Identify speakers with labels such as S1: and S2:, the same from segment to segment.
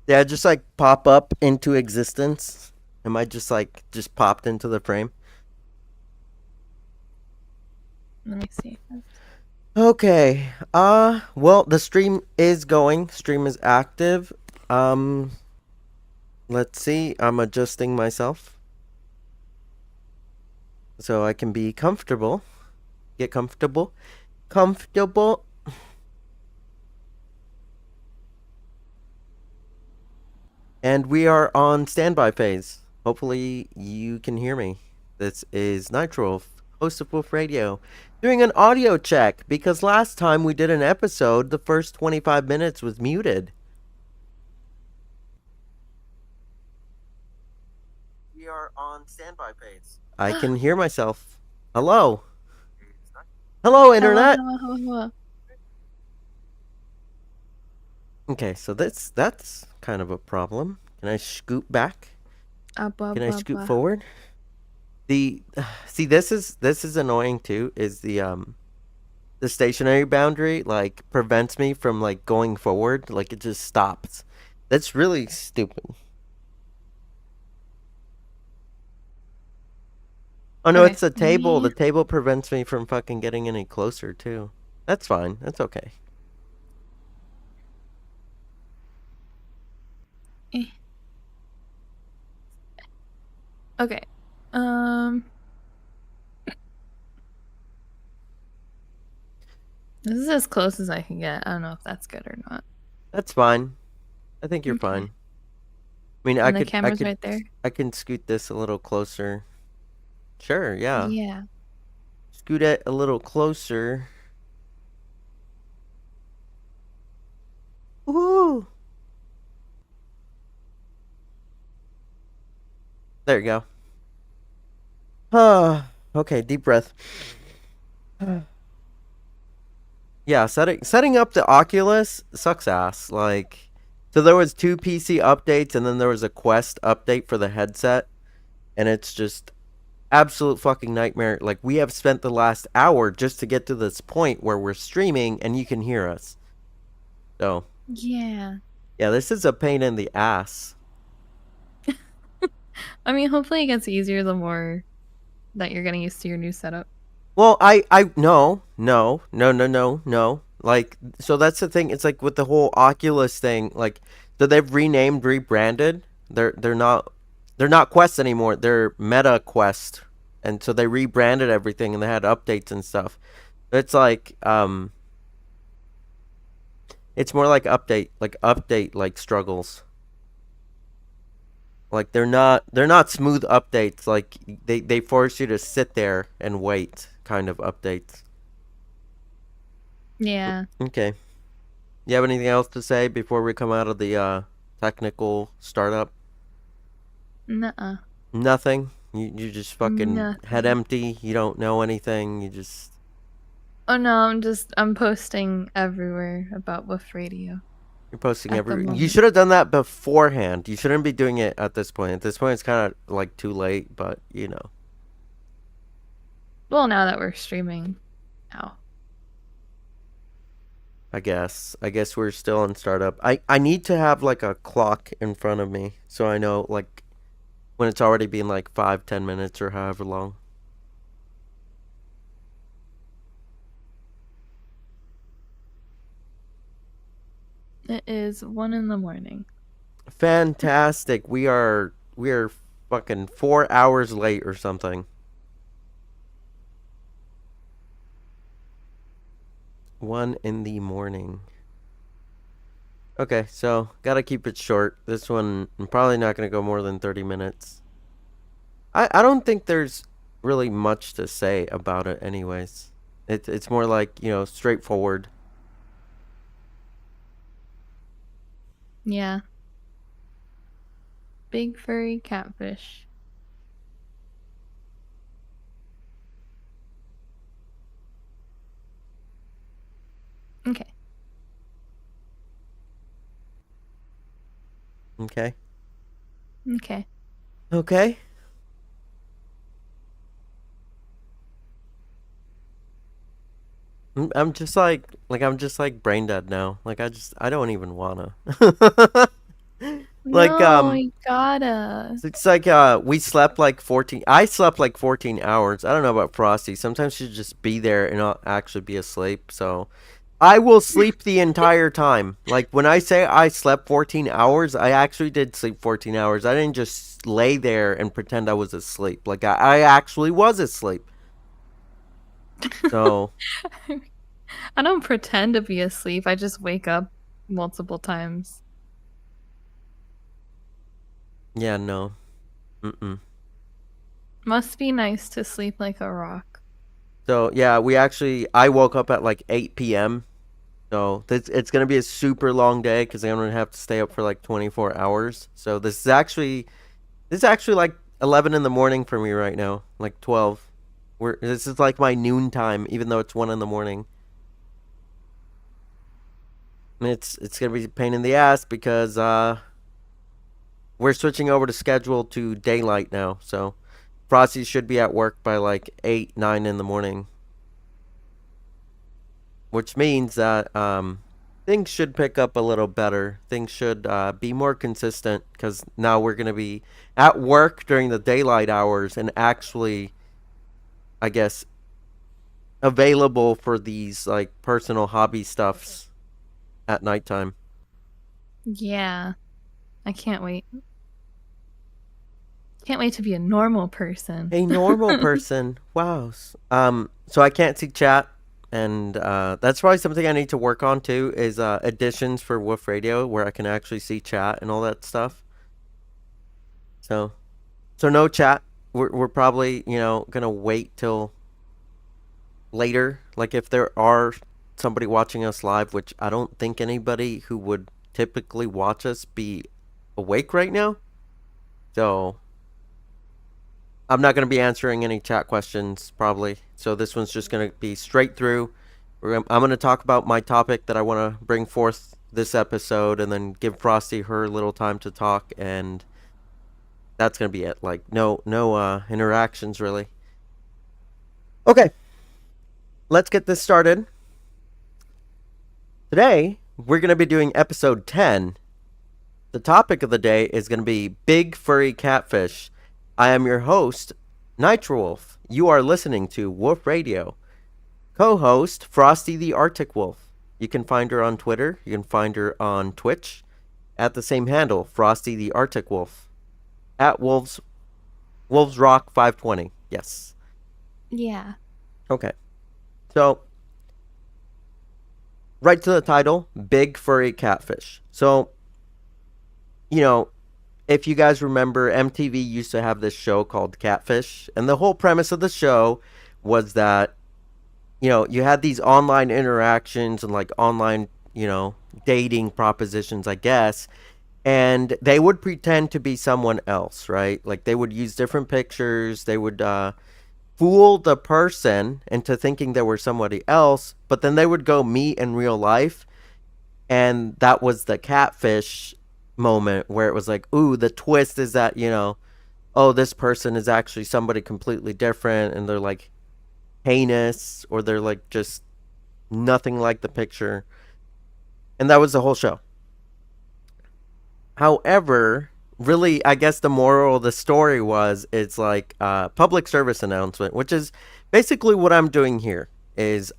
S1: Yeah, just like pop up into existence. Am I just popped into the frame?
S2: Let me see.
S1: Okay. Well, the stream is going. Stream is active. Um, let's see. I'm adjusting myself so I can be comfortable. Get comfortable. Comfortable. And we are on standby phase. Hopefully you can hear me. This is Nitro, host of Wolf Radio, doing an audio check because last time we did an episode, the first 25 minutes was muted. We are on standby phase. I can hear myself. Hello. Hello,
S2: Hello,
S1: internet.
S2: hello, hello, hello.
S1: Okay, so that's kind of a problem. Can I scoot back? Can I scoot forward? The see this is annoying too. Is the stationary boundary like prevents me from like going forward, like it just stops. That's really stupid. Oh no,
S2: Okay,
S1: it's the
S2: let
S1: table.
S2: me.
S1: The table prevents me from fucking getting any closer too. That's fine. That's okay.
S2: eh, Okay. Um, this is as close as I can get. I don't know if that's good or not.
S1: That's fine. I think you're
S2: Okay.
S1: fine. I mean,
S2: And the camera's right there.
S1: I can scoot this a little closer. Sure, yeah.
S2: Yeah.
S1: Scoot it a little closer. Woo! There you go. Okay, deep breath. Yeah, setting up the Oculus sucks ass. Like, so there was two PC updates, and then there was a Quest update for the headset, and it's just absolute fucking nightmare. Like, we have spent the last hour just to get to this point where we're streaming and you can hear us. So,
S2: Yeah.
S1: yeah, this is a pain in the ass.
S2: I mean, hopefully it gets easier the more that you're getting used to your new setup.
S1: Well, no. Like, so that's the thing. It's like with the whole Oculus thing. Like, so they've renamed, rebranded. They're not Quest anymore. They're Meta Quest, and so they rebranded everything and they had updates and stuff. It's like it's more like update like struggles. Like they're not smooth updates. Like they force you to sit there and wait kind of updates.
S2: Yeah.
S1: Okay. You have anything else to say before we come out of the technical startup?
S2: Nuh-uh.
S1: Nothing. You just fucking head
S2: Nothing.
S1: empty. You don't know anything. You just
S2: Oh no, I'm posting everywhere about Woof Radio
S1: you're posting
S2: at the
S1: every. You
S2: moment.
S1: should have done that beforehand. You shouldn't be doing it at this point. At this point, it's kind of like too late. But you know,
S2: Well, now that we're streaming. Ow.
S1: I guess we're still in startup. I need to have like a clock in front of me so I know like when it's already been like 5-10 minutes or however long.
S2: It is 1 in the morning.
S1: Fantastic. We are fucking 4 hours late or something. 1 in the morning. Okay, so gotta keep it short. This one I'm probably not gonna go more than 30 minutes. I don't think there's really much to say about it anyways. It's more like, straightforward.
S2: Yeah. Big furry catfish. Okay.
S1: Okay.
S2: Okay.
S1: Okay. I'm just I'm just like brain dead now. I don't even wanna. like
S2: No, you gotta.
S1: it's like we slept like 14. I slept like 14 hours. I don't know about Frosty. Sometimes she'd just be there and not actually be asleep. So I will sleep the entire time. Like when I say I slept 14 hours, I actually did sleep 14 hours. I didn't just lay there and pretend I was asleep. Like I actually was asleep. So
S2: I don't pretend to be asleep. I just wake up multiple times.
S1: yeah, no. Mm-mm.
S2: Must be nice to sleep like a rock.
S1: So yeah, I woke up at like 8 p.m. So it's gonna be a super long day because I'm gonna have to stay up for like 24 hours. So this is actually like 11 in the morning for me right now, like 12. This is like my noon time, even though it's 1 in the morning. And it's gonna be a pain in the ass because we're switching over to schedule to daylight now. So Frosty should be at work by like 8, 9 in the morning, which means that things should pick up a little better. Things should be more consistent because now we're going to be at work during the daylight hours and actually, I guess, available for these like personal hobby stuffs at nighttime.
S2: Yeah. I can't wait. Can't wait to be a normal person.
S1: A normal person. Wow. So I can't see chat. And that's probably something I need to work on too is additions for Woof Radio where I can actually see chat and all that stuff. So no chat. We're probably gonna wait till later. Like if there are somebody watching us live, which I don't think anybody who would typically watch us be awake right now. So I'm not gonna be answering any chat questions probably. So this one's just gonna be straight through. I'm gonna talk about my topic that I want to bring forth this episode, and then give Frosty her little time to talk, and that's gonna be it. Like no interactions really. Okay, let's get this started. Today we're gonna be doing episode 10. The topic of the day is gonna be big furry catfish. I am your host, Nitro Wolf. You are listening to Wolf Radio. Co-host Frosty the Arctic Wolf. You can find her on Twitter. You can find her on Twitch at the same handle, Frosty the Arctic Wolf. At Wolves Rock 520. Yes.
S2: Yeah.
S1: Okay. So right to the title, big furry catfish. So if you guys remember, MTV used to have this show called Catfish, and the whole premise of the show was that you had these online interactions and like online, dating propositions, I guess, and they would pretend to be someone else, right? Like they would use different pictures, they would fool the person into thinking they were somebody else, but then they would go meet in real life, and that was the catfish moment where it was like, ooh, the twist is that, oh, this person is actually somebody completely different, and they're like heinous, or they're like just nothing like the picture. And that was the whole show. However, really, I guess the moral of the story was it's like a public service announcement, which is basically what I'm doing here. Is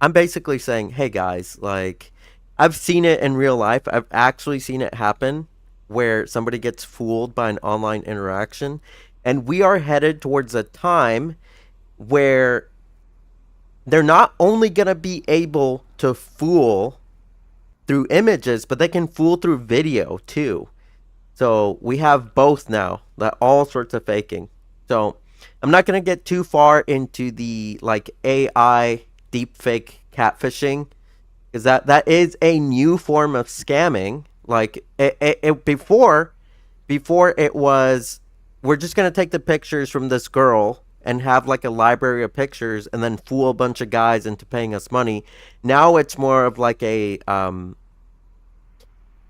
S1: I'm basically saying, hey guys, like I've seen it in real life. I've actually seen it happen where somebody gets fooled by an online interaction, and we are headed towards a time where they're not only going to be able to fool through images, but they can fool through video too. So we have both now, that all sorts of faking. So I'm not going to get too far into the like AI deepfake catfishing, because that is a new form of scamming. Like before it was, we're just going to take the pictures from this girl and have like a library of pictures and then fool a bunch of guys into paying us money. Now it's more of like a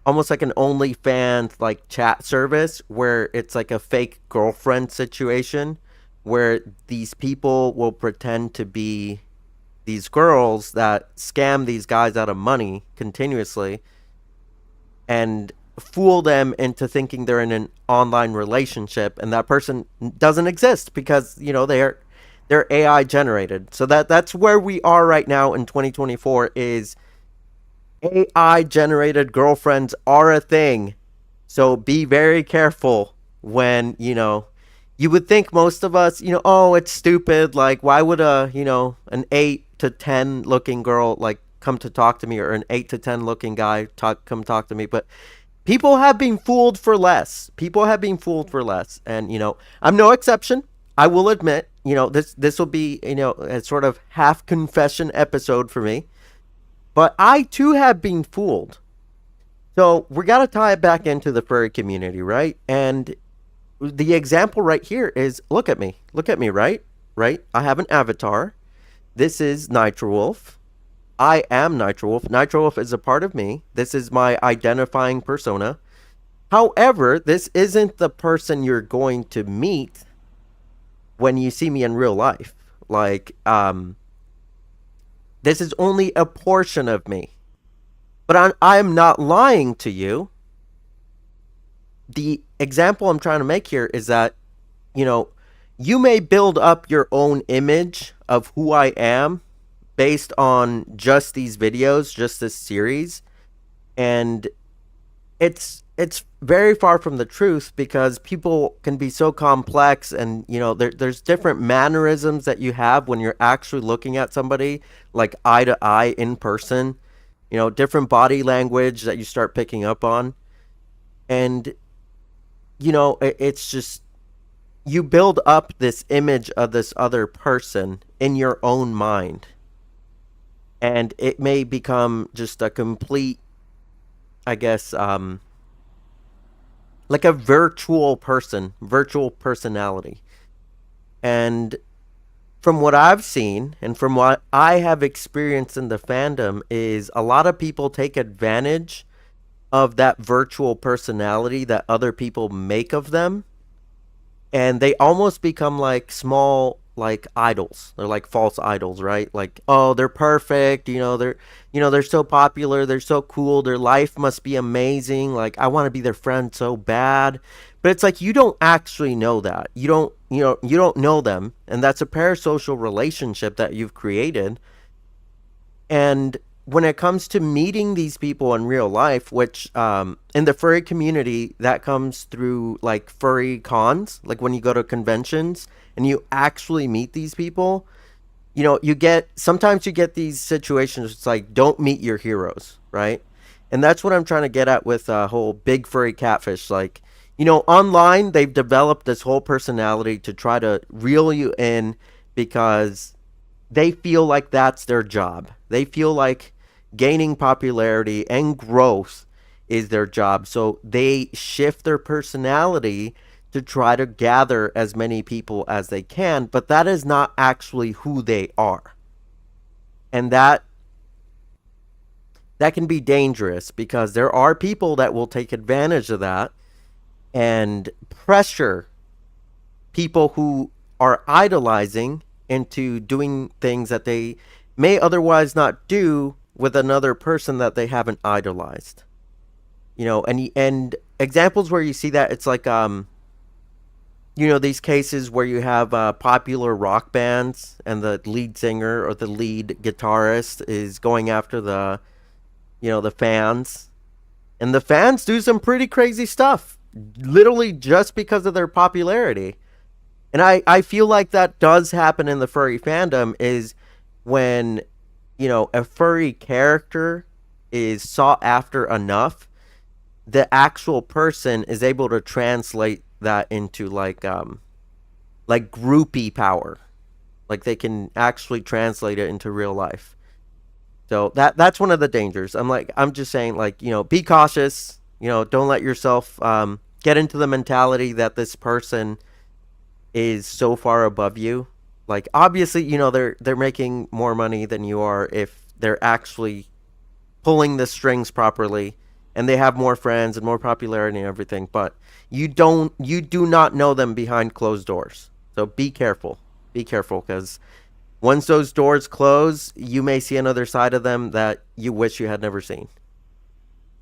S1: almost like an OnlyFans like chat service where it's like a fake girlfriend situation where these people will pretend to be these girls that scam these guys out of money continuously and fool them into thinking they're in an online relationship, and that person doesn't exist because they're AI generated. So that's where we are right now in 2024 is AI generated girlfriends are a thing. So be very careful when, you would think most of us, oh, it's stupid. Like, why would an 8 to 10 looking girl like come to talk to me, or an 8 to 10 looking guy come talk to me? But people have been fooled for less. People have been fooled for less. And, I'm no exception. I will admit, this will be, a sort of half confession episode for me. But I too have been fooled. So we got to tie it back into the furry community, right? And the example right here is look at me. Look at me, right? Right? I have an avatar. This is Nitro Wolf. I am Nitro Wolf. Nitro Wolf is a part of me. This is my identifying persona. However, this isn't the person you're going to meet when you see me in real life. Like, this is only a portion of me. But I'm not lying to you. The example I'm trying to make here is that, you may build up your own image of who I am based on just these videos, just this series. And it's very far from the truth because people can be so complex, and there's different mannerisms that you have when you're actually looking at somebody like eye to eye in person, different body language that you start picking up on. And it's just you build up this image of this other person in your own mind, and it may become just a complete, I guess, like a virtual person, virtual personality. And from what I've seen and from what I have experienced in the fandom is a lot of people take advantage of that virtual personality that other people make of them, and they almost become like small like idols. They're like false idols, right? Like, oh, they're perfect, they're so popular, they're so cool, their life must be amazing, like I want to be their friend so bad. But it's like you don't actually know that. You don't know them, and that's a parasocial relationship that you've created. And when it comes to meeting these people in real life, which in the furry community, that comes through like furry cons, like when you go to conventions and you actually meet these people, sometimes you get these situations. It's like, don't meet your heroes, right? And that's what I'm trying to get at with whole big furry catfish. Like, online, they've developed this whole personality to try to reel you in because they feel like that's their job. They feel like gaining popularity and growth is their job. So they shift their personality to try to gather as many people as they can, but that is not actually who they are. And that can be dangerous because there are people that will take advantage of that and pressure people who are idolizing into doing things that they may otherwise not do with another person that they haven't idolized. And examples where you see that, it's like these cases where you have popular rock bands and the lead singer or the lead guitarist is going after the fans, and the fans do some pretty crazy stuff literally just because of their popularity. And I feel like that does happen in the furry fandom is when, a furry character is sought after enough, the actual person is able to translate that into like groupie power. Like they can actually translate it into real life. So that's one of the dangers. I'm just saying, like, be cautious. Don't let yourself get into the mentality that this person is so far above you. Like obviously, they're making more money than you are if they're actually pulling the strings properly and they have more friends and more popularity and everything, but you do not know them behind closed doors. So be careful. Be careful cuz once those doors close, you may see another side of them that you wish you had never seen.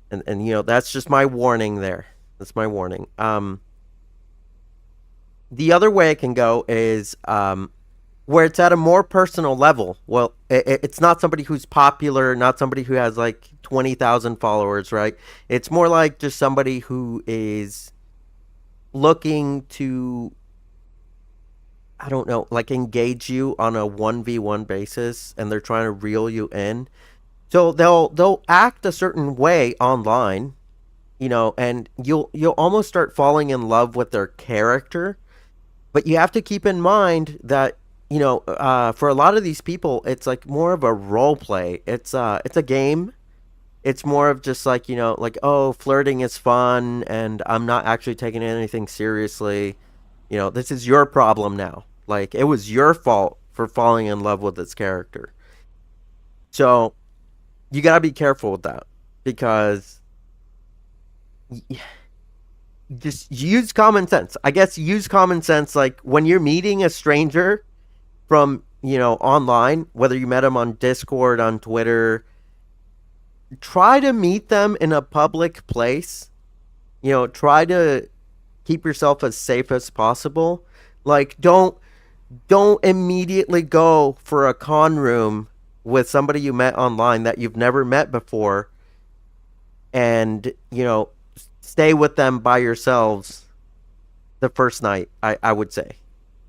S1: And that's just my warning there. That's my warning. The other way it can go is where it's at a more personal level. Well, it's not somebody who's popular, not somebody who has like 20,000 followers, right? It's more like just somebody who is looking to, I don't know, like engage you on a 1v1 basis and they're trying to reel you in. So they'll act a certain way online, and you'll almost start falling in love with their character. But you have to keep in mind that for a lot of these people, it's like more of a role play. It's a game. It's more of just like like, oh, flirting is fun, and I'm not actually taking anything seriously. This is your problem now. Like it was your fault for falling in love with this character. So you gotta be careful with that because just use common sense. I guess use common sense. Like when you're meeting a stranger from online, whether you met them on Discord, on Twitter, try to meet them in a public place. Try to keep yourself as safe as possible. Like don't immediately go for a con room with somebody you met online that you've never met before and stay with them by yourselves the first night. I would say.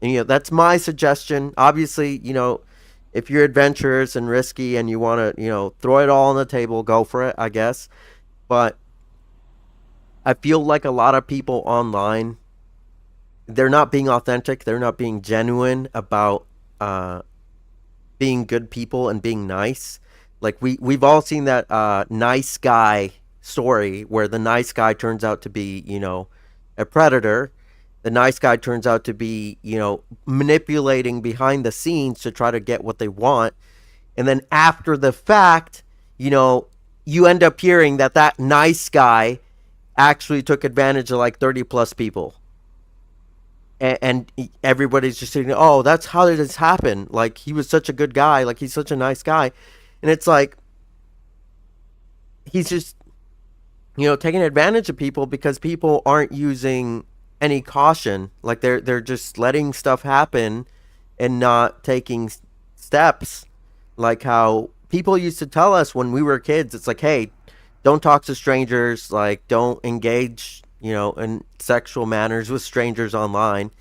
S1: And, that's my suggestion. Obviously, if you're adventurous and risky and you want to, throw it all on the table, go for it, I guess. But I feel like a lot of people online, they're not being authentic. They're not being genuine about being good people and being nice. Like we've all seen that nice guy story where the nice guy turns out to be, a predator. The nice guy turns out to be, manipulating behind the scenes to try to get what they want. And then after the fact, you end up hearing that nice guy actually took advantage of like 30 plus people. And everybody's just saying, oh, that's how did this happen? Like, he was such a good guy. Like, he's such a nice guy. And it's like, he's just, taking advantage of people because people aren't using any caution. Like, they're just letting stuff happen and not taking steps. Like how people used to tell us when we were kids, it's like, hey, don't talk to strangers. Like, don't engage, in sexual manners with strangers online.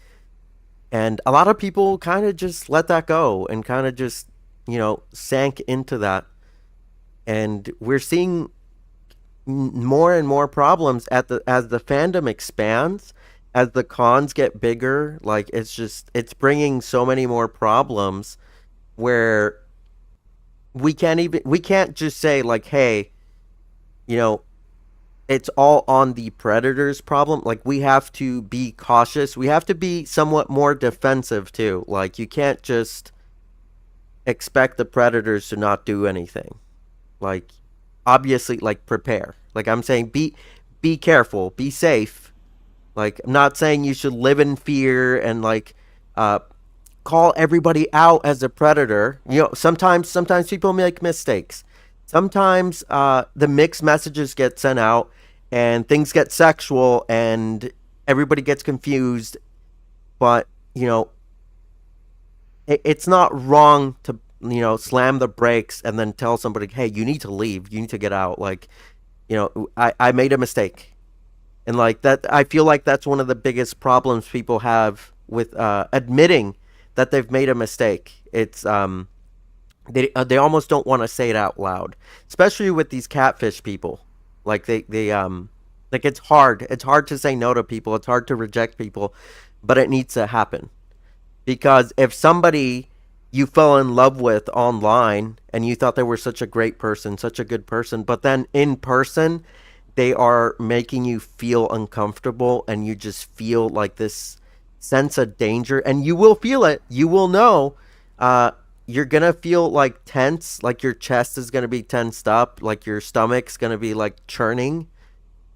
S1: And a lot of people kind of just let that go and kind of just, sank into that. And we're seeing more and more problems as the fandom expands, as the cons get bigger. Like it's bringing so many more problems where we can't just say like, hey, you know, it's all on the predator's problem. Like we have to be cautious. We have to be somewhat more defensive too. Like you can't just expect the predators to not do anything. Like obviously like prepare. Like I'm saying be careful, be safe. Like I'm not saying you should live in fear and like uh call everybody out as a predator. Sometimes people make mistakes. Sometimes the mixed messages get sent out and things get sexual and everybody gets confused. But it's not wrong to slam the brakes and then tell somebody, hey, you need to leave, you need to get out. Like I made a mistake, and like that, I feel like that's one of the biggest problems people have with admitting that they've made a mistake. It's they almost don't want to say it out loud, especially with these catfish people. Like they like it's hard to say no to people, it's hard to reject people, but it needs to happen. Because if somebody you fell in love with online and you thought they were such a great person, such a good person, but then in person they are making you feel uncomfortable and you just feel like this sense of danger, and you will feel it. You will know. Uh, you're gonna feel like tense, like your chest is gonna be tensed up, like your stomach's gonna be like churning.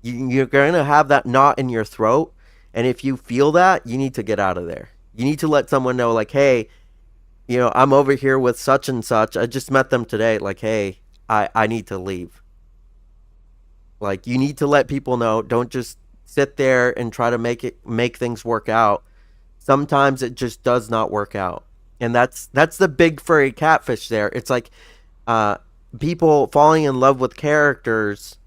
S1: You're gonna have that knot in your throat, and if you feel that, you need to get out of there. You need to let someone know, like, hey, I'm over here with such and such. I just met them today. Like, hey, I need to leave. Like, you need to let people know. Don't just sit there and try to make things work out. Sometimes it just does not work out. And that's the big furry catfish there. It's like uh people falling in love with characters,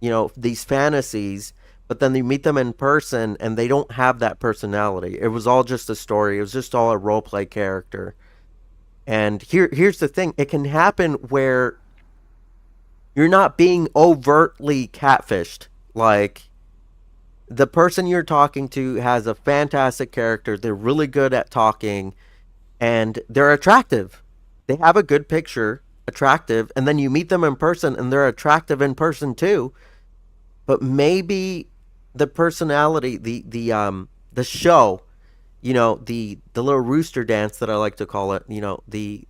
S1: these fantasies, but then they meet them in person and they don't have that personality. It was all just a story. It was just all a role play character. And here's the thing. It can happen where you're not being overtly catfished. Like, the person you're talking to has a fantastic character. They're really good at talking and they're attractive. They have a good picture, attractive, and then you meet them in person and they're attractive in person too. But maybe the personality, the show, the little rooster dance that I like to call it, the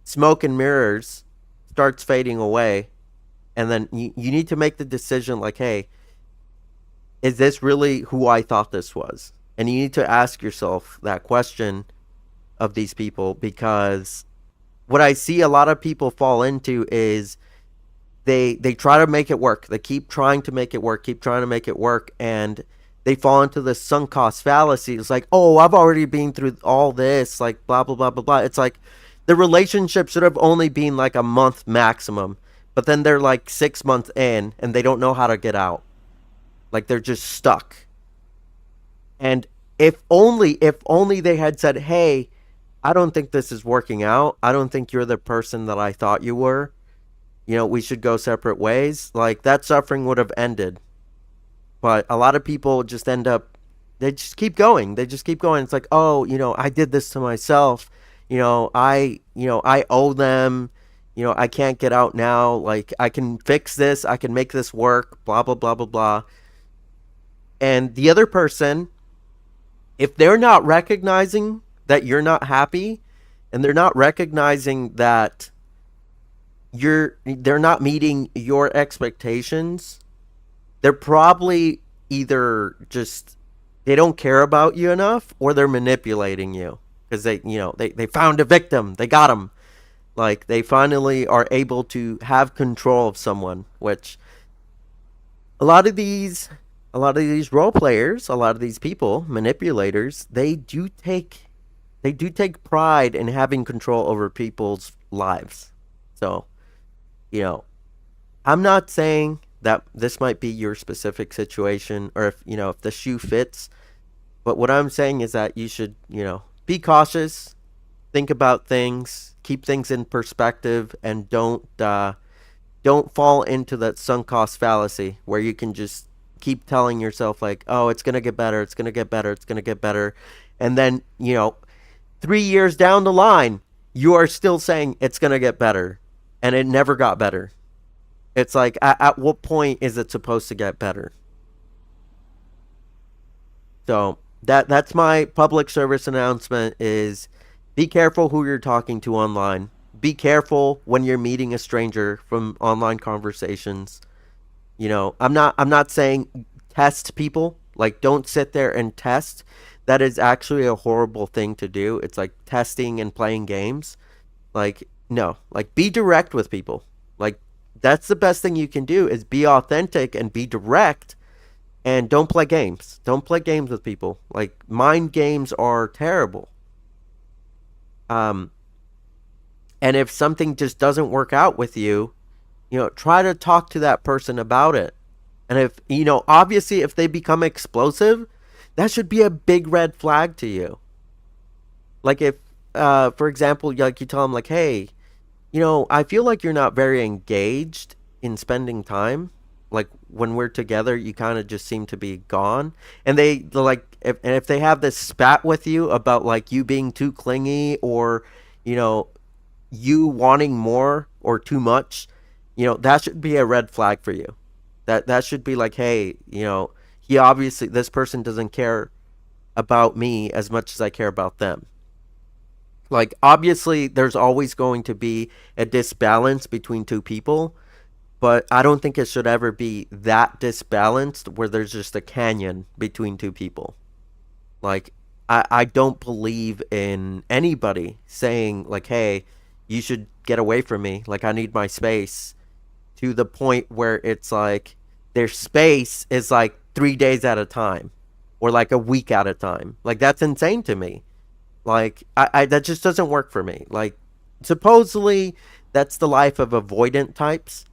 S1: smoke and mirrors starts fading away, and then you need to make the decision like, hey, is this really who I thought this was? And you need to ask yourself that question of these people, because what I see a lot of people fall into is they try to make it work. They keep trying to make it work, keep trying to make it work, and they fall into this sunk cost fallacy. It's like, oh, I've already been through all this, like blah blah blah blah blah. It's like the relationship should have only been like a month maximum, but then they're like 6 months in and they don't know how to get out. Like, they're just stuck. And if only they had said, "Hey, I don't think this is working out. I don't think you're the person that I thought you were. We should go separate ways." Like, that suffering would have ended. But a lot of people just end up, they just keep going. They just keep going. It's like, "Oh, I did this to myself. I owe them. I can't get out now. Like, I can fix this. I can make this work, blah blah blah blah blah." And the other person, if they're not recognizing that you're not happy, and they're not recognizing that they're not meeting your expectations, they're probably either just, they don't care about you enough, or they're manipulating you because they found a victim. They got him. Like, they finally are able to have control of someone, which a lot of these role players, a lot of these people, manipulators, they do take pride in having control over people's lives. So, you know, I'm not saying that this might be your specific situation, or if the shoe fits, but what I'm saying is that you should, be cautious, think about things, keep things in perspective, and don't fall into that sunk cost fallacy where you can just keep telling yourself like, "Oh, it's gonna get better, it's gonna get better, it's gonna get better," and then 3 years down the line, you are still saying it's gonna get better, and it never got better. It's like, at what point is it supposed to get better? So that's my public service announcement: is be careful who you're talking to online. Be careful when you're meeting a stranger from online conversations. I'm not saying test people. Like, don't sit there and test. That is actually a horrible thing to do. It's like testing and playing games. Like, no, like, be direct with people. Like, that's the best thing you can do, is be authentic and be direct, and don't play games. Don't play games with people. Like, mind games are terrible. Um and if something just doesn't work out with you, try to talk to that person about it. And if, obviously if they become explosive, that should be a big red flag to you. Like, if for example, like, you tell them like, "Hey, I feel like you're not very engaged in spending time. Like, when we're together, you kind of just seem to be gone." And they're like, if they have this spat with you about like you being too clingy, or you know you wanting more or too much, that should be a red flag for you. That should be like, hey, he obviously, this person doesn't care about me as much as I care about them. Like, obviously, there's always going to be a disbalance between two people, but I don't think it should ever be that disbalanced where there's just a canyon between two people. Like, I don't believe in anybody saying, like, hey, you should get away from me. Like, I need my space, to the point where it's like their space is like 3 days at a time or like a week at a time. Like, that's insane to me. Like, I that just doesn't work for me. Like, supposedly that's the life of avoidant types,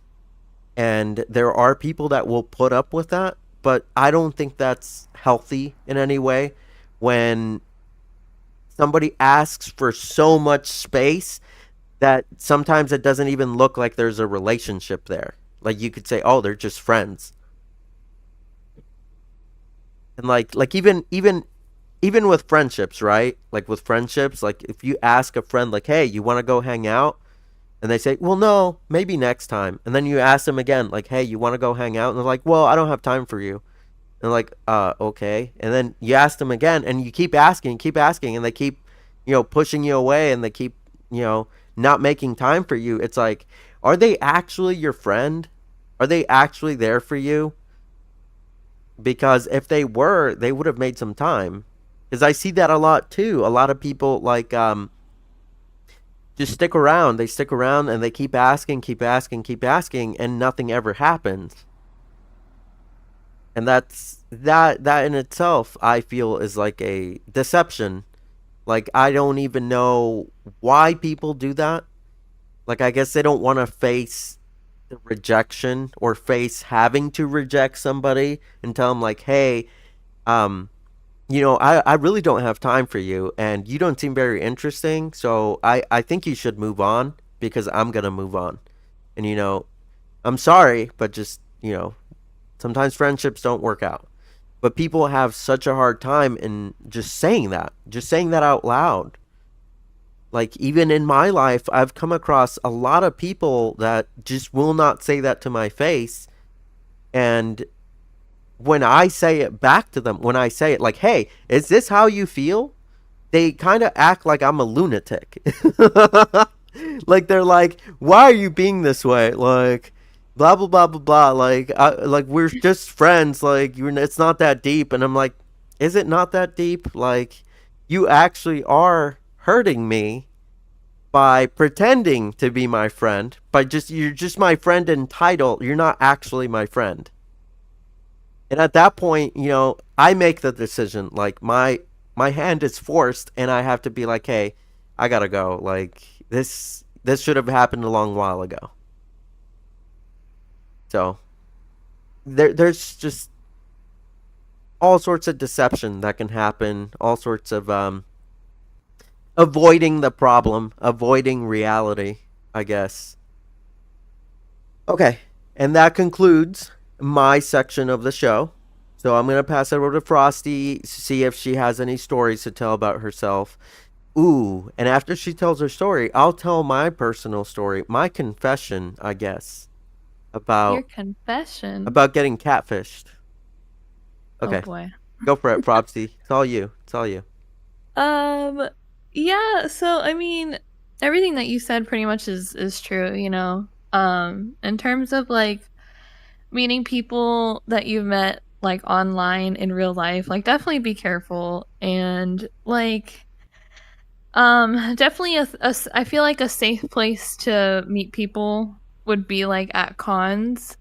S1: and there are people that will put up with that, but I don't think that's healthy in any way when somebody asks for so much space that sometimes it doesn't even look like there's a relationship there. Like, you could say, "Oh, they're just friends." And like even with friendships, right? Like, with friendships, like, if you ask a friend like, "Hey, you want to go hang out?" And they say, "Well, no, maybe next time." And then you ask them again like, "Hey, you want to go hang out?" And they're like, "Well, I don't have time for you." And they're like, okay." And then you ask them again and you keep asking, and they keep, pushing you away, and they keep, not making time for you. It's like, are they actually your friend? Are they actually there for you? Because if they were, they would have made some time. Because I see that a lot too. A lot of people, like, just stick around. They stick around and they keep asking, keep asking, keep asking, and nothing ever happens. And that in itself, I feel, is like a deception. Like, I don't even know why people do that. Like, I guess they don't want to face the rejection or face having to reject somebody and tell them like, "Hey, um I really don't have time for you, and you don't seem very interesting, so I think you should move on, because I'm gonna move on." And, I'm sorry, but just, sometimes friendships don't work out. But people have such a hard time in just saying that out loud. Like, even in my life, I've come across a lot of people that just will not say that to my face. And when I say it back to them, when I say it like, "Hey, is this how you feel?" They kind of act like I'm a lunatic. Like, they're like, "Why are you being this way?" Like, blah blah blah blah blah. Like, we're just friends. Like, it's not that deep. And I'm like, is it not that deep? Like, you actually are hurting me by pretending to be my friend. You're just my friend in title. You're not actually my friend. And at that point, I make the decision. Like, my hand is forced, and I have to be like, "Hey, I gotta go. Like, this should have happened a long while ago." So there's just all sorts of deception that can happen, all sorts of avoiding the problem, avoiding reality, I guess. Okay, and that concludes my section of the show. So I'm gonna pass it over to Frosty, see if she has any stories to tell about herself. Ooh, and after she tells her story, I'll tell my personal story, my confession, I guess,
S2: Your
S1: about
S2: confession.
S1: getting catfished.
S2: Oh
S1: Okay,
S2: boy.
S1: go for it, Frosty. It's all you. It's all you.
S2: Um, yeah, so I mean, everything that you said pretty much is true, you know. In terms of like meeting people that you've met like online in real life, like definitely be careful and like definitely I feel like a safe place to meet people would be like at cons.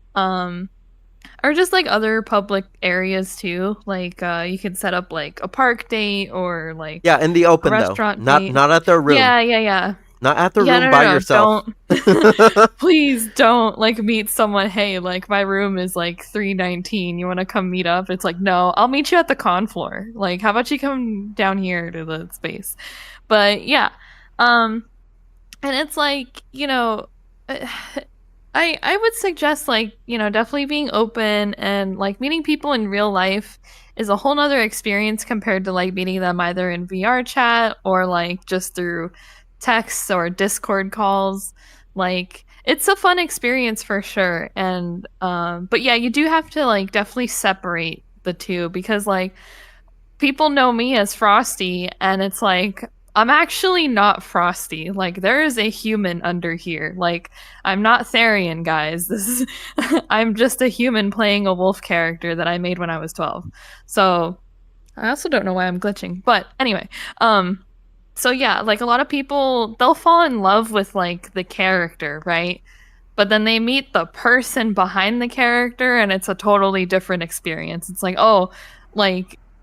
S2: Or just like other public areas too. Like you could set up like a park date or like
S1: Yeah, in the
S2: a
S1: open though,
S2: restaurant
S1: not
S2: date.
S1: not at their room,
S2: Yeah, yeah, yeah.
S1: not at the
S2: Yeah,
S1: room
S2: no, no,
S1: by
S2: no.
S1: yourself.
S2: Don't please don't like meet someone, hey, like my room is like 319. You wanna come meet up? It's like, no, I'll meet you at the con floor. Like, how about you come down here to the space? But yeah. Um and it's like, I would suggest like, definitely being open and like meeting people in real life is a whole nother experience compared to like meeting them either in VR chat or like just through texts or Discord calls. Like it's a fun experience for sure. And but yeah, you do have to like definitely separate the two because like people know me as Frosty, and it's like I'm actually not Frosty. Like there is a human under here. Like I'm not Therian, guys. This is I'm just a human playing a wolf character that I made when I was 12. So I also don't know why I'm glitching. But anyway, so yeah, like a lot of people they'll fall in love with like the character, right? But then they meet the person behind the character and it's a totally different experience. It's like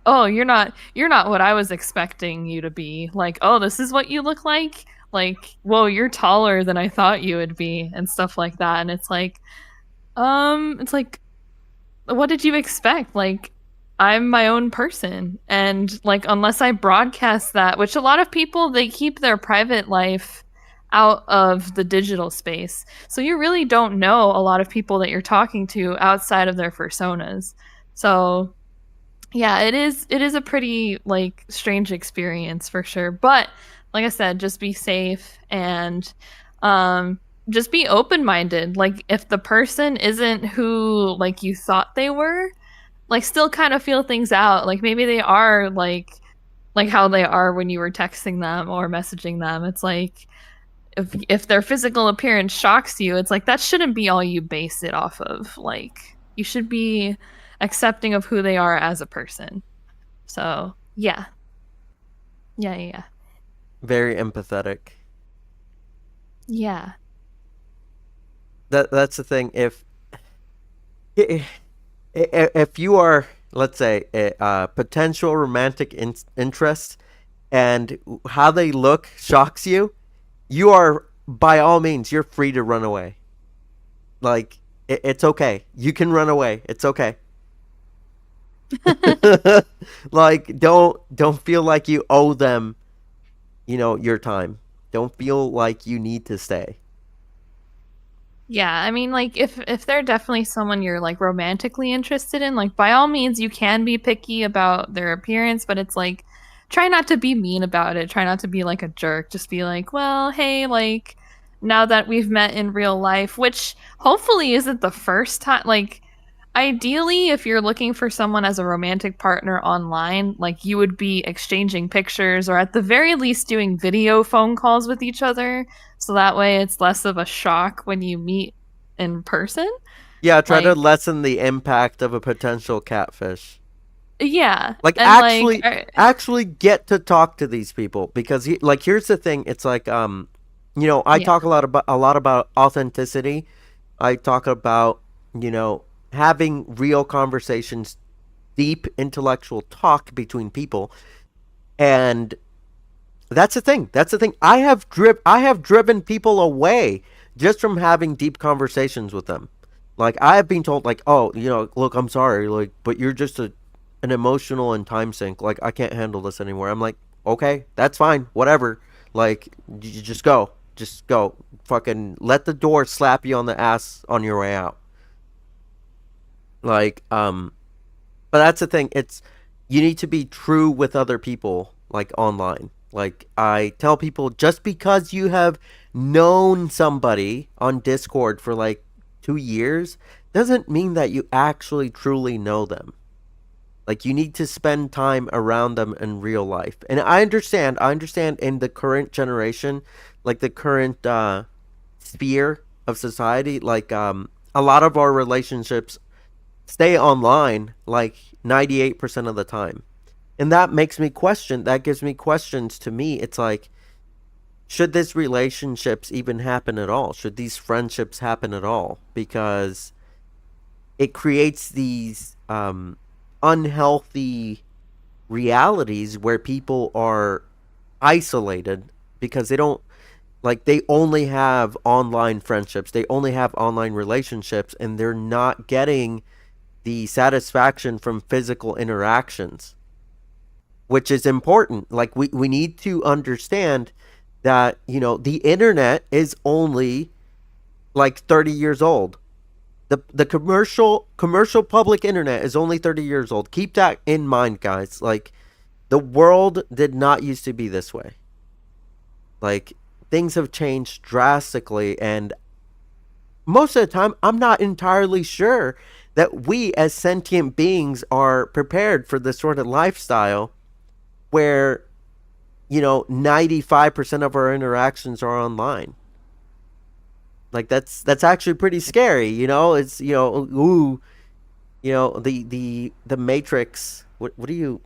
S2: oh, you're not what I was expecting you to be. Like, oh, this is what you look like? Like, whoa, you're taller than I thought you would be and stuff like that. And it's like what did you expect? Like, I'm my own person. And, like, unless I broadcast that, which a lot of people, they keep their private life out of the digital space. So you really don't know a lot of people that you're talking to outside of their personas. So, yeah, it is a pretty like strange experience for sure. But like I said, just be safe and um just be open-minded. Like if the person isn't who like you thought they were, like still kind of feel things out. Like maybe they are like how they are when you were texting them or messaging them. It's like if their physical appearance shocks you, it's like that shouldn't be all you base it off of. Like you should be accepting of who they are as a person. So yeah, yeah.
S1: Very empathetic.
S2: Yeah.
S1: That's the thing. If you are, let's say, a potential romantic interest, and how they look shocks you, you are by all means you're free to run away. Like it's okay. You can run away. It's okay. Like don't feel like you owe them, your time. Don't feel like you need to stay.
S2: Yeah, I mean like if they're definitely someone you're like romantically interested in, like by all means you can be picky about their appearance, but it's like try not to be mean about it. Try not to be like a jerk. Just be like, "Well, hey, like now that we've met in real life," which hopefully isn't the first time like ideally, if you're looking for someone as a romantic partner online, like you would be exchanging pictures or at the very least doing video phone calls with each other. So that way it's less of a shock when you meet in person.
S1: Yeah, try to
S2: Like,
S1: lessen the impact of a potential catfish.
S2: yeah.
S1: Like
S2: And like,
S1: actually get to talk to these people, because like here's the thing, it's like I
S2: yeah.
S1: talk a lot about authenticity. I talk about, having real conversations, deep intellectual talk between people. And that's the thing. That's the thing. I have driven people away just from having deep conversations with them. Like I have been told, like, oh, look, I'm sorry, like, but you're just an emotional and time sink. Like I can't handle this anymore. I'm like, okay, that's fine, whatever. Like you just go. Fucking let the door slap you on the ass on your way out. Like, but that's the thing. It's you need to be true with other people, like online. Like I tell people, just because you have known somebody on Discord for like 2 years doesn't mean that you actually truly know them. Like you need to spend time around them in real life. And I understand in the current generation, like the current sphere of society, like a lot of our relationships stay online like 98% of the time. And that gives me questions to me. It's like, should these relationships even happen at all? Should these friendships happen at all? Because it creates these unhealthy realities where people are isolated because they only have online friendships, they only have online relationships, and they're not getting the satisfaction from physical interactions, which is important. Like we need to understand that, the internet is only like 30 years old. The commercial public internet is only 30 years old. Keep that in mind, guys. Like the world did not used to be this way. Like things have changed drastically, and most of the time I'm not entirely sure that we as sentient beings are prepared for this sort of lifestyle where 95% of our interactions are online. Like that's actually pretty scary. It's ooh, the Matrix. What are you?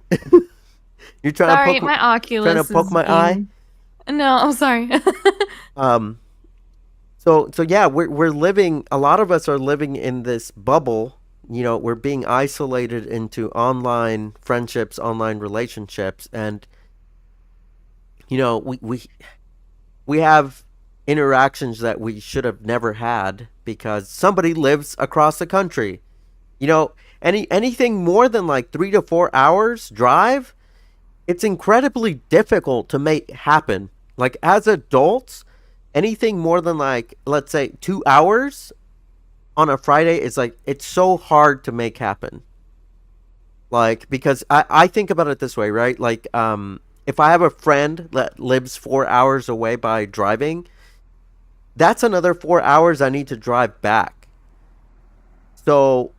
S1: You're trying to
S2: Sorry,
S1: poke
S2: my
S1: trying to
S2: Oculus
S1: poke
S2: is
S1: my eye.
S2: being. No, I'm sorry.
S1: Um. So yeah, we're living. A lot of us are living in this bubble. We're being isolated into online friendships, online relationships, and we have interactions that we should have never had because somebody lives across the country. You know, anything more than like 3 to 4 hours drive, it's incredibly difficult to make happen. Like as adults, anything more than like let's say 2 hours on a Friday is like it's so hard to make happen. Like because I think about it this way, right? Like if I have a friend that lives 4 hours away by driving, that's another 4 hours I need to drive back. So,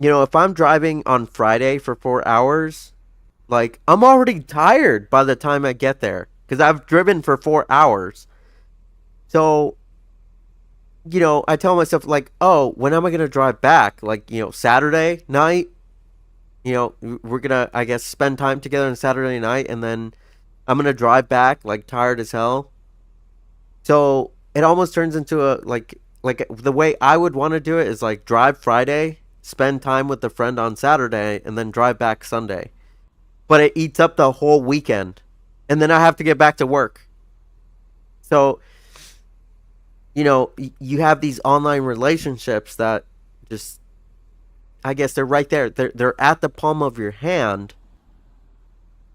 S1: if I'm driving on Friday for 4 hours, like I'm already tired by the time I get there because I've driven for 4 hours. So, I tell myself like, oh, when am I gonna drive back? Like, Saturday night. We're gonna, I guess, spend time together on Saturday night, and then I'm gonna drive back like tired as hell. So it almost turns into a like the way I would want to do it is like drive Friday, spend time with the friend on Saturday, and then drive back Sunday. But it eats up the whole weekend, and then I have to get back to work. So you have these online relationships that just, I guess they're right there. They're at the palm of your hand,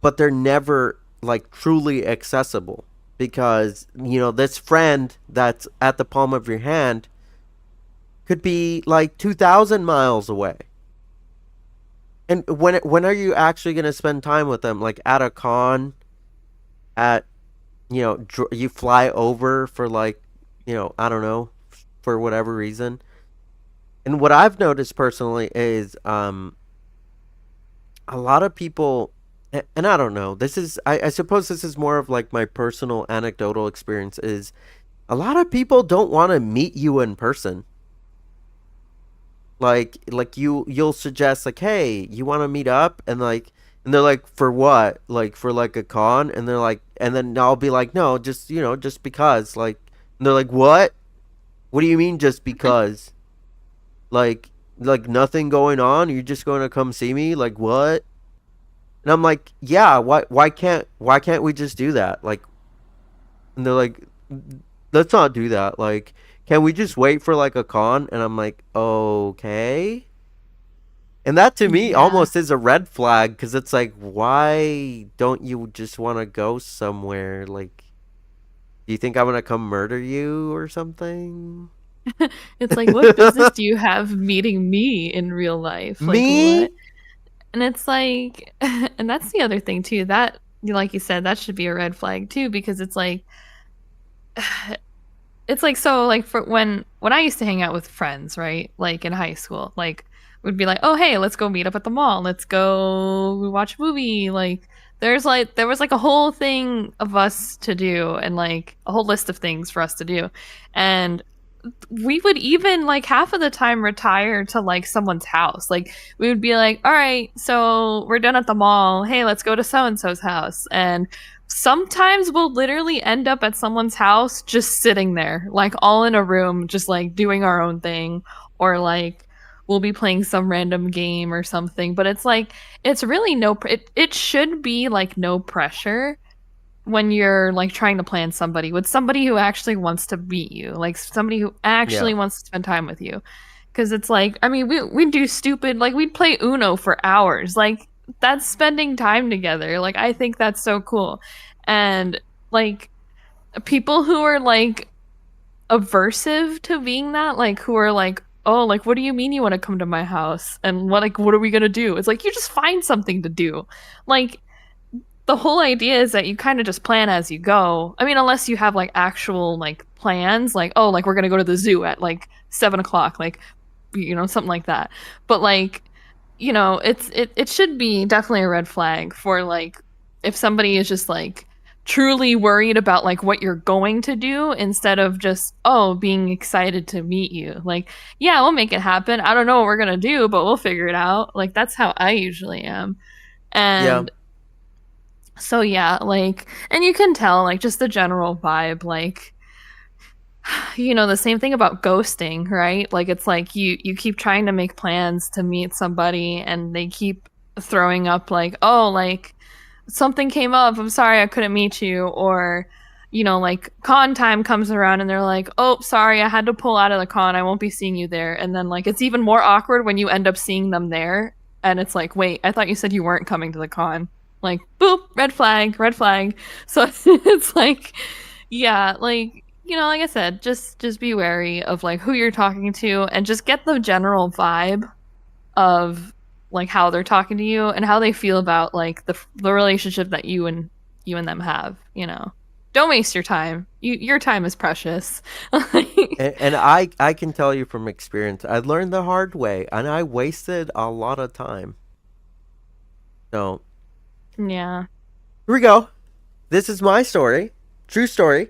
S1: but they're never like truly accessible because this friend that's at the palm of your hand could be like 2,000 miles away. And when are you actually going to spend time with them? Like at a con, at you fly over for like I don't know, for whatever reason. And what I've noticed personally is a lot of people, and I don't know, this is, I suppose this is more of like my personal anecdotal experience, is a lot of people don't want to meet you in person. Like you'll suggest like, hey, you want to meet up, and they're like, for what? Like for like a con? And they're like, and then I'll be like, no, just just because, like, and they're like, what do you mean just because? like like nothing going on, you're just going to come see me, like what? And I'm like, yeah, why can't we just do that? Like, and they're like, let's not do that. Like, can we just wait for like a con? And I'm like, okay. And that to me
S2: Yeah.
S1: almost is a red flag because it's like, why don't you just want to go somewhere? Like, do you think I'm gonna come murder you or something?
S2: It's like, what business do you have meeting me in real life? Like, what?
S1: Me?
S2: And it's like, and that's the other thing too. That, like you said, that should be a red flag too, because it's like so like for when I used to hang out with friends, right? Like in high school, like we'd be like, "Oh, hey, let's go meet up at the mall. Let's go watch a movie." Like there was like a whole thing of us to do and like a whole list of things for us to do. And we would even like half of the time retire to like someone's house. Like we would be like, "All right, so we're done at the mall. Hey, let's go to so and so's house." And sometimes we'll literally end up at someone's house just sitting there, like all in a room, just like doing our own thing, or like we'll be playing some random game or something. But it's like it's really it should be like no pressure when you're like trying to plan somebody with somebody who actually wants to meet you, like somebody who
S1: Yeah.
S2: actually wants to spend time with you. Because it's like, I mean, we do stupid, like we'd play Uno for hours. Like that's spending time together. Like I think that's so cool. And like people who are like aversive to being that, like who are like, oh, like what do you mean you want to come to my house? And what are we gonna do? It's like you just find something to do. Like the whole idea is that you kind of just plan as you go. I mean, unless you have like actual like plans, like oh, like we're gonna go to the zoo at like 7 o'clock, like something like that. But like it should be definitely a red flag for like if somebody is just like truly worried about like what you're going to do instead of just being excited to meet you. Like, yeah, we'll make it happen. I don't know what we're going to do, but we'll figure it out. Like that's how I usually am.
S1: Yeah.
S2: And so yeah, like, and you can tell like just the general vibe, like, the same thing about ghosting, right? Like it's like you keep trying to make plans to meet somebody and they keep throwing up like, "Oh, like something came up. I'm sorry I couldn't meet you." Or like con time comes around and they're like, "Oh, sorry, I had to pull out of the con. I won't be seeing you there." And then like it's even more awkward when you end up seeing them there and it's like, "Wait, I thought you said you weren't coming to the con." Like, boop, red flag, red flag. So it's like, yeah, like like I said, just be wary of like who you're talking to and just get the general vibe of like how they're talking to you and how they feel about like the relationship that you and them have. Don't waste your time. Your time is precious.
S1: And I can tell you from experience, I learned the hard way and I wasted a lot of time. So
S2: Yeah.
S1: here we go. This is my story. True story.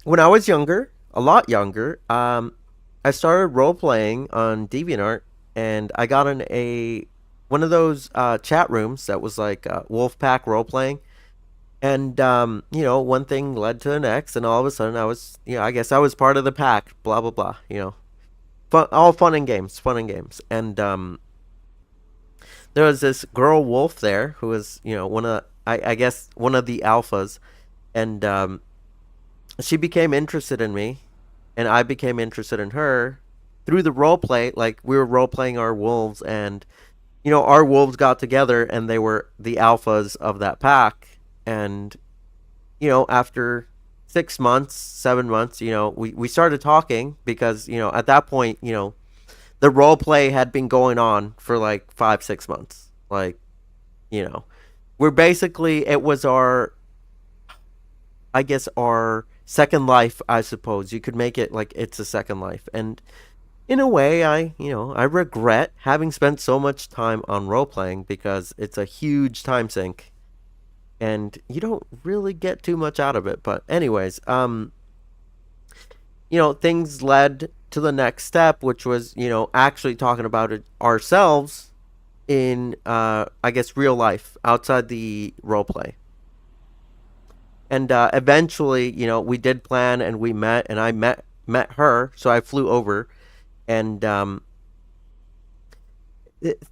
S1: When I was younger, a lot younger, I started role playing on DeviantArt, and I got in a one of those chat rooms that was like Wolf Pack role playing, and one thing led to the next, and all of a sudden I was, I guess I was part of the pack. Blah blah blah. All fun and games, fun and games, and there was this girl Wolf there who was, one of I guess one of the alphas, and she became interested in me, and I became interested in her through the role play. Like we were role playing our wolves, and our wolves got together, and they were the alphas of that pack. And after 6 months, 7 months, we started talking because at that point, the role play had been going on for like 5 6 months. Like you know, we're basically it was our I guess our second life, I suppose. You could make it like it's a second life. And in a way, I regret having spent so much time on role playing because it's a huge time sink and you don't really get too much out of it. But anyways, things led to the next step, which was, actually talking about it ourselves in I guess real life outside the role play. And eventually, we did plan and we met, and I met her, so I flew over, and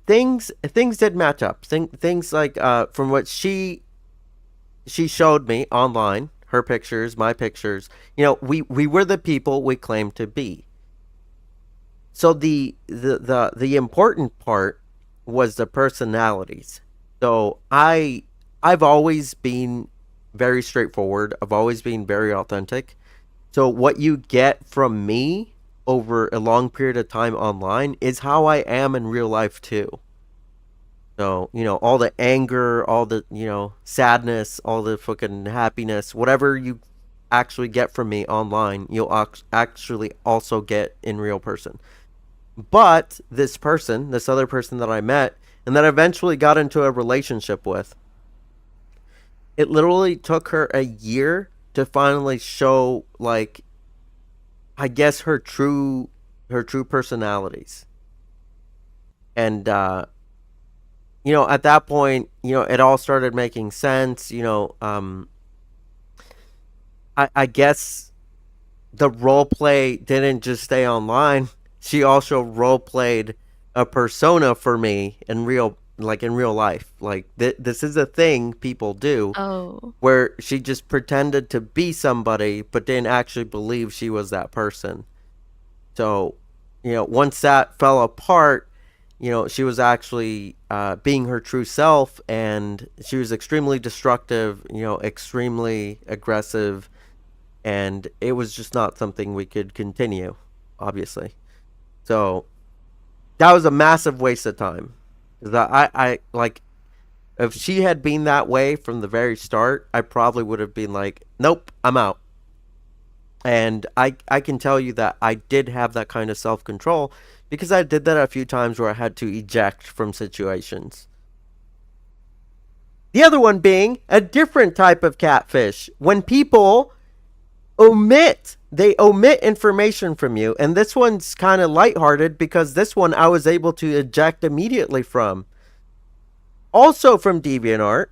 S1: things did match up. Things like from what she showed me online, her pictures, my pictures. We were the people we claimed to be. So the important part was the personalities. So I've always been very straightforward. I've always been very authentic. So what you get from me over a long period of time online is how I am in real life too. So, all the anger, all the, sadness, all the fucking happiness, whatever you actually get from me online, you'll actually also get in real person. But this other person that I met and that I eventually got into a relationship with, it literally took her a year to finally show, like, I guess her true personalities. And at that point, it all started making sense. I guess the role play didn't just stay online. She also role played a persona for me in real life. Like this is a thing people do
S2: Oh.
S1: where she just pretended to be somebody but didn't actually believe she was that person. So, once that fell apart, she was actually being her true self, and she was extremely destructive, extremely aggressive, and it was just not something we could continue, obviously. So that was a massive waste of time. 'Cause I like if she had been that way from the very start, I probably would have been like, nope, I'm out. And I can tell you that I did have that kind of self control because I did that a few times where I had to eject from situations. The other one being a different type of catfish. When people they omit information from you, and this one's kind of lighthearted because this one I was able to eject immediately from. Also from DeviantArt,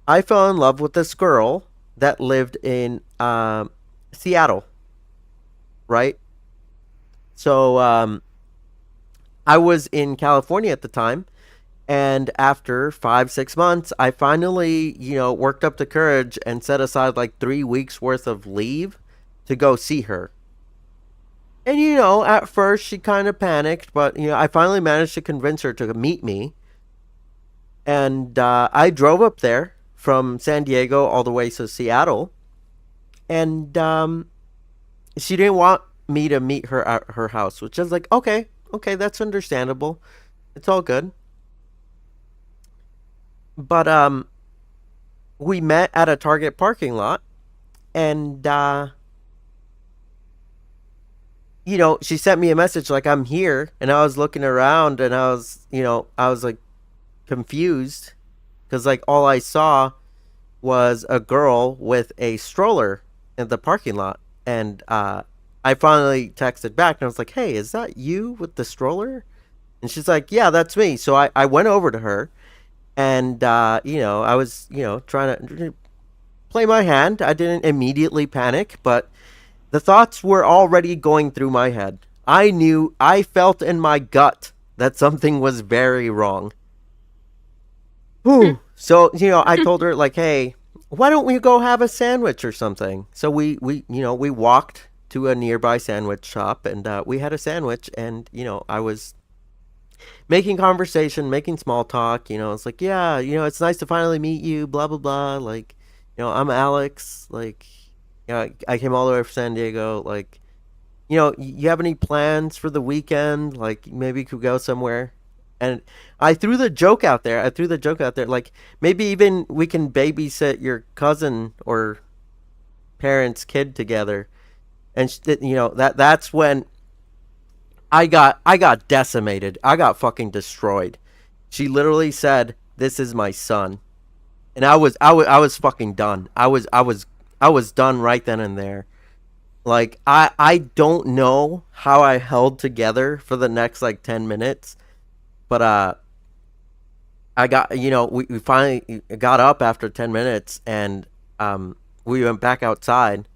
S1: I fell in love with this girl that lived in Seattle, right? So I was in California at the time, and after 5 6 months, I finally, worked up the courage and set aside like 3 weeks worth of leave to go see her. And at first she kind of panicked, but I finally managed to convince her to meet me, and I drove up there from San Diego all the way to Seattle, and she didn't want me to meet her at her house, which is like, okay, okay, that's understandable. It's all good. But we met at a Target parking lot, and she sent me a message like I'm here, and I was looking around, and I was like confused because like all I saw was a girl with a stroller in the parking lot, and I finally texted back and I was like, "Hey, is that you with the stroller?" And she's like, "Yeah, that's me." So I went over to her, and I was trying to play my hand. I didn't immediately panic, but the thoughts were already going through my head. I felt in my gut that something was very wrong. Whew. So, I told her like, "Hey, why don't we go have a sandwich or something?" So we walked to a nearby sandwich shop, and we had a sandwich, and I was making conversation, making small talk. It's like, "Yeah, it's nice to finally meet you, blah blah blah." Like, I'm Alex, like, I came all the way from San Diego, like, you have any plans for the weekend? Like, maybe you could go somewhere. And I threw the joke out there. Like, maybe even we can babysit your cousin or parents' kid together. And that's when I got decimated. I got fucking destroyed. She literally said, "This is my son," and I was fucking done. I was done right then and there. Like, I don't know how I held together for the next like 10 minutes, but I got we finally got up after 10 minutes, and we went back outside,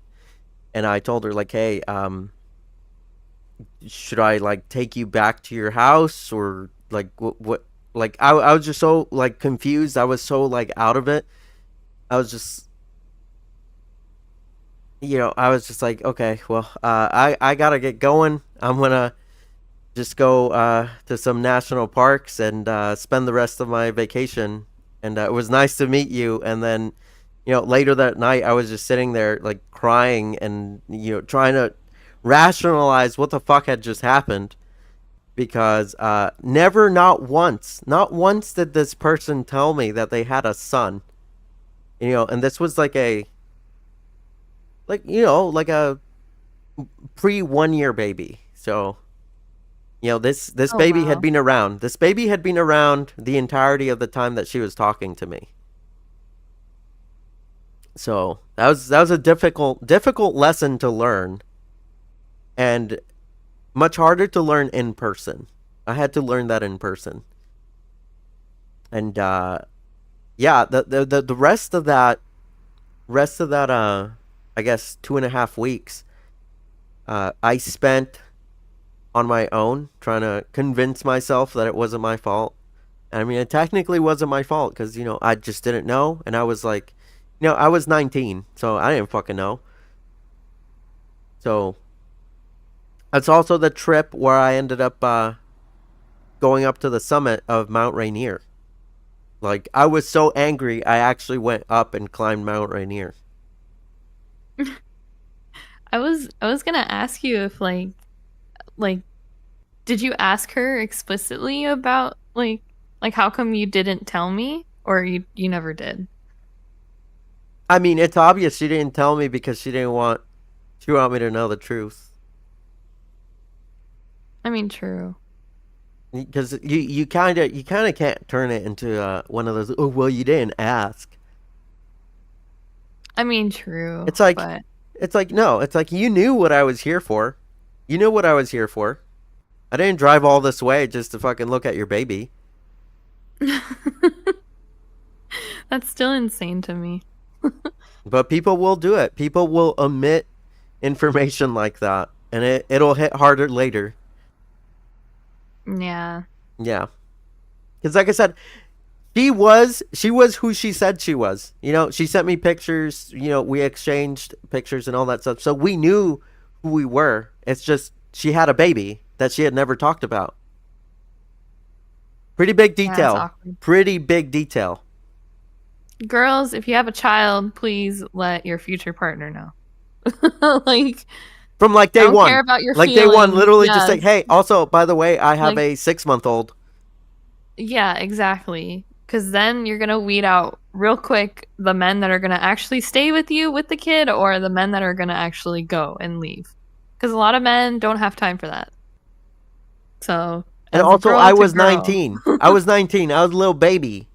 S1: and I told her like, "Hey, should I like take you back to your house, or like what?" Like, I was just so like confused. I was so like out of it. I was just I was just like, okay, well, I gotta get going. I'm gonna just go to some national parks and spend the rest of my vacation. And it was nice to meet you. And then, later that night, I was just sitting there like crying and trying to rationalize what the fuck had just happened, because never, not once did this person tell me that they had a son. And this was like like a pre 1 year baby. So this
S2: Oh,
S1: baby had
S2: wow.
S1: been around. This baby had been around the entirety of the time that she was talking to me. So that was a difficult lesson to learn, and much harder to learn in person. I had to learn that in person. And yeah, the rest of that I guess 2.5 weeks I spent on my own trying to convince myself that it wasn't my fault. I mean, it technically wasn't my fault because, I just didn't know. And I was like, I was 19, so I didn't fucking know. So it's also the trip where I ended up going up to the summit of Mount Rainier. Like, I was so angry, I actually went up and climbed Mount Rainier.
S2: I was gonna ask you if like did you ask her explicitly about like how come you didn't tell me, or you never did?
S1: I mean, it's obvious she didn't tell me because she want me to know the truth.
S2: I mean, true.
S1: because you kind of can't turn it into one of those. Oh well, you didn't ask.
S2: I mean, true,
S1: It's like
S2: but
S1: it's like no, it's like you knew what I was here for. You knew what I was here for. I didn't drive all this way just to fucking look at your baby.
S2: that's still insane to me.
S1: But people will do it. People will omit information like that, and it'll hit harder later.
S2: Yeah.
S1: Yeah, because like I said, she was who she said she was. She sent me pictures. We exchanged pictures and all that stuff, so we knew who we were. It's just she had a baby that she had never talked about. Pretty big
S2: Yeah, it's
S1: detail.
S2: awkward.
S1: Pretty big detail.
S2: Girls, if you have a child, please let your future partner know. Like,
S1: From like
S2: I
S1: day
S2: don't care
S1: one.
S2: about your
S1: Like day one,
S2: feelings.
S1: literally just
S2: Yes.
S1: say, hey, also, by the way, I have
S2: Like,
S1: a 6 month old.
S2: yeah, exactly. Because then you're going to weed out real quick the men that are going to actually stay with you with the kid or the men that are going to actually go and leave. Because a lot of men don't have time for that. So,
S1: And
S2: as a
S1: also,
S2: girl
S1: I
S2: to
S1: was
S2: girl,
S1: 19. I was 19. I was a little baby.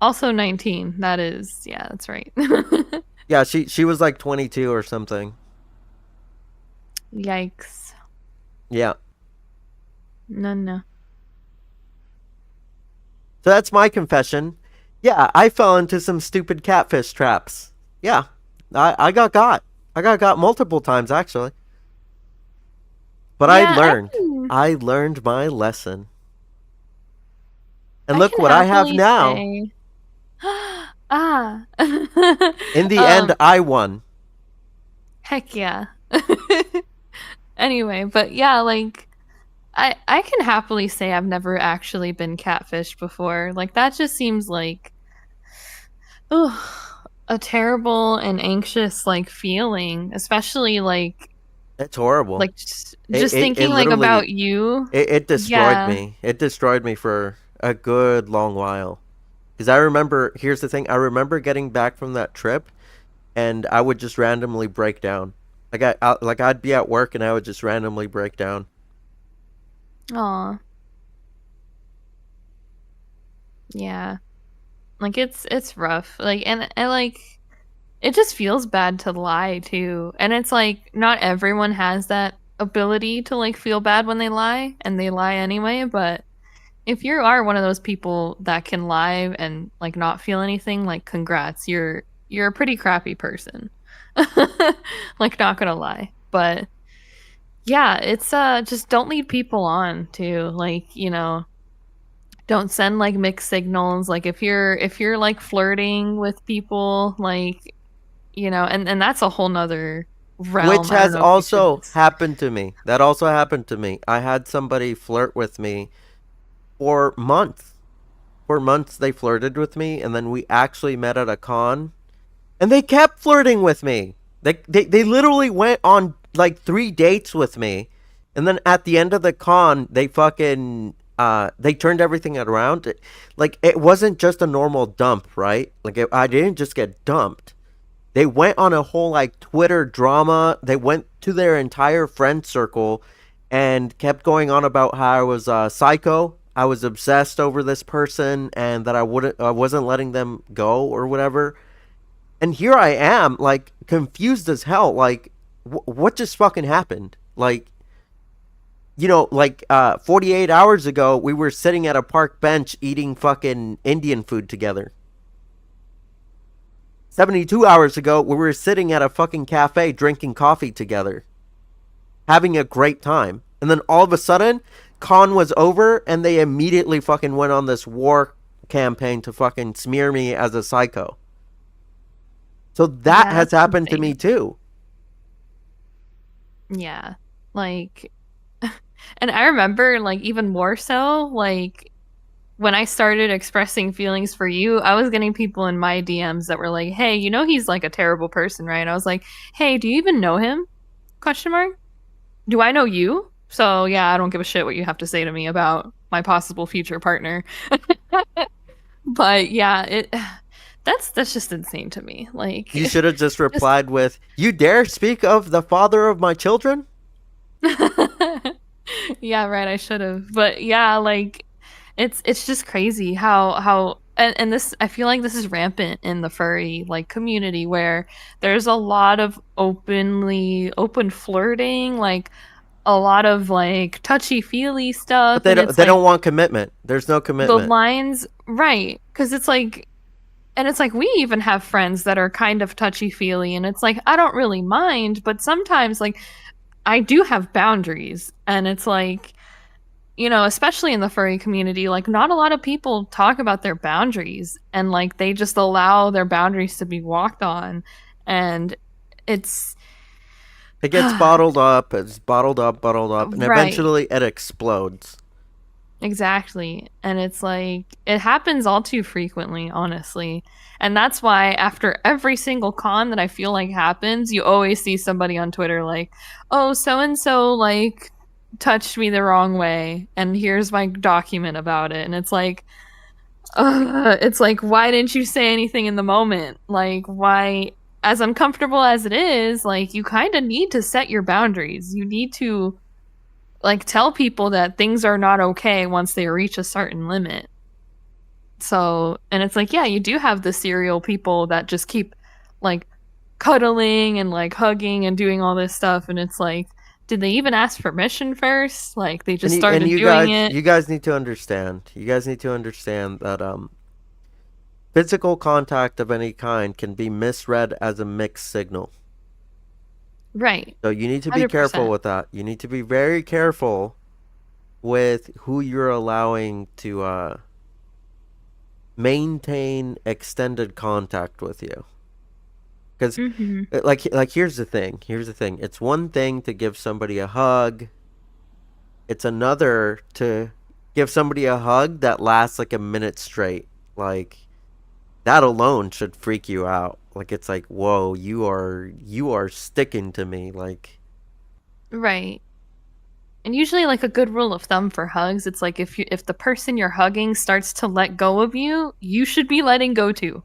S2: also 19. That is, yeah, that's right.
S1: Yeah, she was like 22 or something.
S2: Yikes.
S1: Yeah.
S2: No, no.
S1: So that's my confession. Yeah, I fell into some stupid catfish traps. Yeah, I got got. I got got multiple times actually. But I
S2: Yeah,
S1: learned. I learned my lesson. And
S2: I
S1: look
S2: can
S1: what I have
S2: happily
S1: now.
S2: say. Ah.
S1: In the end, I won.
S2: Heck yeah. Anyway, but yeah, like I can happily say I've never actually been catfished before. Like that just seems like a terrible and anxious like feeling, especially
S1: It's horrible. It
S2: just
S1: it, it
S2: thinking like
S1: literally
S2: about you.
S1: it destroyed
S2: Yeah.
S1: me. It destroyed me for a good long while. Because I remember, here's the thing, I remember getting back from that trip, and I would just randomly break down. Like I'd be at work and I would just randomly break down.
S2: Aw. Yeah. Like it's rough. Like and like it just feels bad to lie too. And it's like not everyone has that ability to like feel bad when they lie and they lie anyway, but if you are one of those people that can lie and like not feel anything, like congrats. You're a pretty crappy person. Like not gonna lie. But yeah, it's just don't lead people on too. Like, don't send like mixed signals. Like if you're like flirting with people, like and that's a whole nother
S1: Which
S2: realm. I don't
S1: has
S2: know if we should.
S1: also happened to me. That also happened to me. I had somebody flirt with me for months. For months they flirted with me, and then we actually met at a con, and they kept flirting with me. They literally went on like 3 dates with me, and then at the end of the con, they fucking they turned everything around. Like it wasn't just a normal dump, right? I didn't just get dumped. They went on a whole like Twitter drama. They went to their entire friend circle and kept going on about how I was psycho. I was obsessed over this person and that I wasn't letting them go or whatever. And here I am, like confused as hell. Like, what just fucking happened? Like, 48 hours ago, we were sitting at a park bench eating fucking Indian food together. 72 hours ago, we were sitting at a fucking cafe drinking coffee together, having a great time. And then all of a sudden, con was over and they immediately fucking went on this war campaign to fucking smear me as a psycho. So that
S2: Yeah,
S1: has
S2: that's
S1: happened to me
S2: insane.
S1: too.
S2: Yeah. Like and I remember like even more so like when I started expressing feelings for you, I was getting people in my DMs that were like, "Hey, he's like a terrible person, right?" And I was like, "Hey, do you even know him?" Question mark. Do I know you? So, yeah, I don't give a shit what you have to say to me about my possible future partner. But yeah, that's just insane to me.
S1: You
S2: Like
S1: should have just
S2: just
S1: replied with, "You dare speak of the father of my children?"
S2: Yeah, right, I should have. But yeah, like it's just crazy how and this I feel like this is rampant in the furry like community where there's a lot of open flirting, like a lot of like touchy-feely
S1: But
S2: stuff
S1: they
S2: and
S1: don't
S2: it's
S1: they
S2: like
S1: don't want commitment. There's no
S2: the
S1: commitment.
S2: lines right because it's like and it's like we even have friends that are kind of touchy-feely and it's like I don't really mind, but sometimes like I do have boundaries and it's like especially in the furry community, like not a lot of people talk about their boundaries and like they just allow their boundaries to be walked on. And it's
S1: It gets bottled up. It's bottled up, and
S2: right,
S1: eventually it explodes.
S2: exactly. And it's like it happens all too frequently, honestly. And that's why after every single con that I feel like happens, you always see somebody on Twitter like, oh, so and so like touched me the wrong way and here's my document about it and it's like, why didn't you say anything in the moment? Like, why, as uncomfortable as it is, like, you kind of need to set your boundaries. You need to, like, tell people that things are not okay once they reach a certain limit. So, and it's like, yeah, you do have the serial people that just keep, like, cuddling and, like, hugging and doing all this stuff. And it's like, did they even ask permission first? Like, they
S1: And
S2: just started
S1: you
S2: doing
S1: guys
S2: it.
S1: you guys need to understand. You guys need to understand that physical contact of any kind can be misread as a mixed signal.
S2: Right.
S1: So you need to be careful
S2: 100%.
S1: with that. You need to be very careful with who you're allowing to maintain extended contact with you. Because,
S2: Mm-hmm.
S1: here's the thing. Here's the thing. It's one thing to give somebody a hug. It's another to give somebody a hug that lasts like a minute straight. Like that alone should freak you out. Like it's like, whoa, you are sticking to me. Like
S2: Right. And usually like a good rule of thumb for hugs, it's like if the person you're hugging starts to let go of you, you should be letting go too.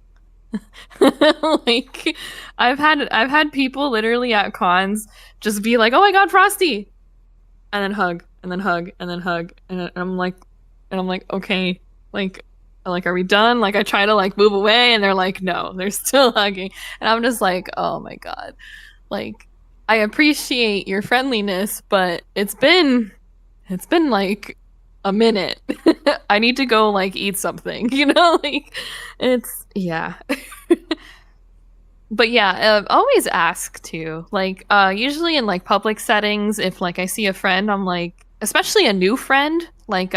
S2: Like I've had people literally at cons just be like, "Oh my god, Frosty." And then hug, and then hug, and then hug. And I'm like, "Okay, like are we done?" Like I try to like move away and they're like, "No, they're still hugging." And I'm just like, "Oh my god." Like I appreciate your friendliness, but it's been like a minute. I need to go like eat something, like it's yeah. But yeah, always ask too. Like usually in like public settings if like I see a friend, I'm like especially a new friend, like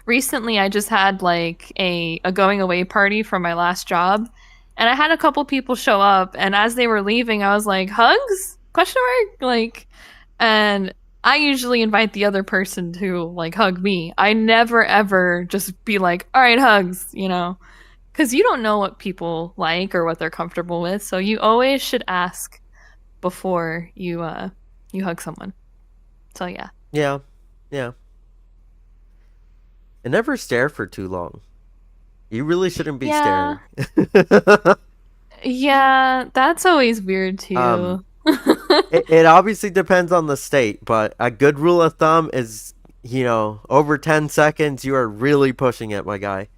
S2: recently I just had like a going away party from my last job and I had a couple people show up and as they were leaving I was like, "Hugs?" Question mark? Like and I usually invite the other person to like hug me. I never ever just be like, "All right, hugs." Because you don't know what people like or what they're comfortable with, so you always should ask before you hug someone. So yeah.
S1: yeah, yeah. And never stare for too long. You really shouldn't be
S2: Yeah.
S1: staring.
S2: Yeah, that's always weird
S1: um,
S2: too.
S1: it obviously depends on the state, but a good rule of thumb is, over 10 seconds, you are really pushing it, my guy.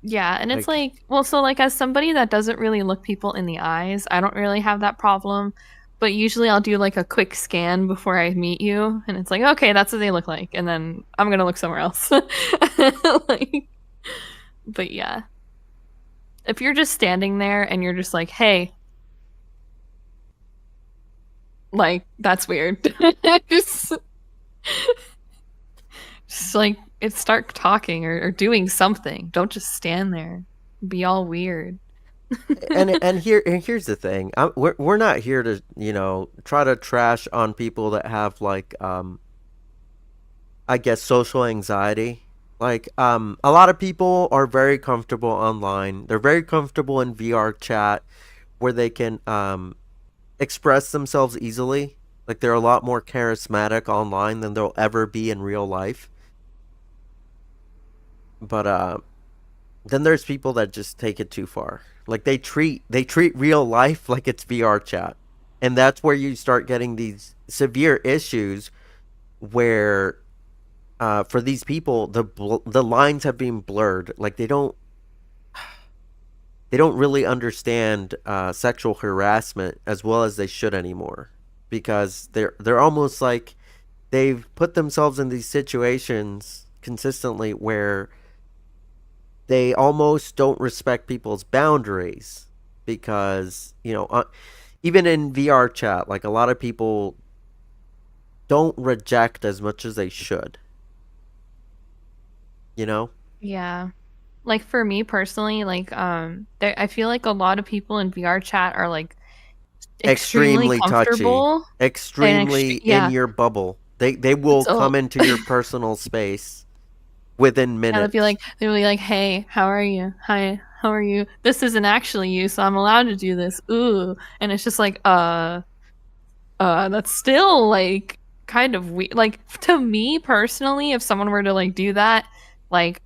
S2: Yeah, and it's
S1: Like,
S2: like, well, so like as somebody that doesn't really look people in the eyes, I don't really have that problem. But usually I'll do like a quick scan before I meet you, and it's like, okay, that's what they look like, and then I'm gonna look somewhere else. Like, but yeah, if you're just standing there and you're just like, hey, like that's weird. just, just like it start talking or doing something. Don't just stand there, be all weird.
S1: and here's the thing. We're not here to, try to trash on people that have like, I guess, social anxiety. Like, a lot of people are very comfortable online. They're very comfortable in VR chat where they can express themselves easily. Like they're a lot more charismatic online than they'll ever be in real life. But then there's people that just take it too far. Like they treat real life like it's VR chat. And that's where you start getting these severe issues where for these people the lines have been blurred. Like they don't really understand sexual harassment as well as they should anymore, because they're almost like they've put themselves in these situations consistently where they almost don't respect people's boundaries, because even in VR chat, like a lot of people don't reject as much as they should, you know?
S2: Yeah. Like for me personally, like I feel like a lot of people in VR chat are like extremely
S1: Extremely touchy,
S2: comfortable and
S1: extremely in
S2: yeah.
S1: your bubble. They will
S2: So
S1: come into your personal space within
S2: yeah,
S1: minutes.
S2: they'll be like, "Hey, how are you? Hi, how are you? This isn't actually you, so I'm allowed to do this." Ooh, and it's just like, that's still like kind of weird. Like to me personally, if someone were to like do that, like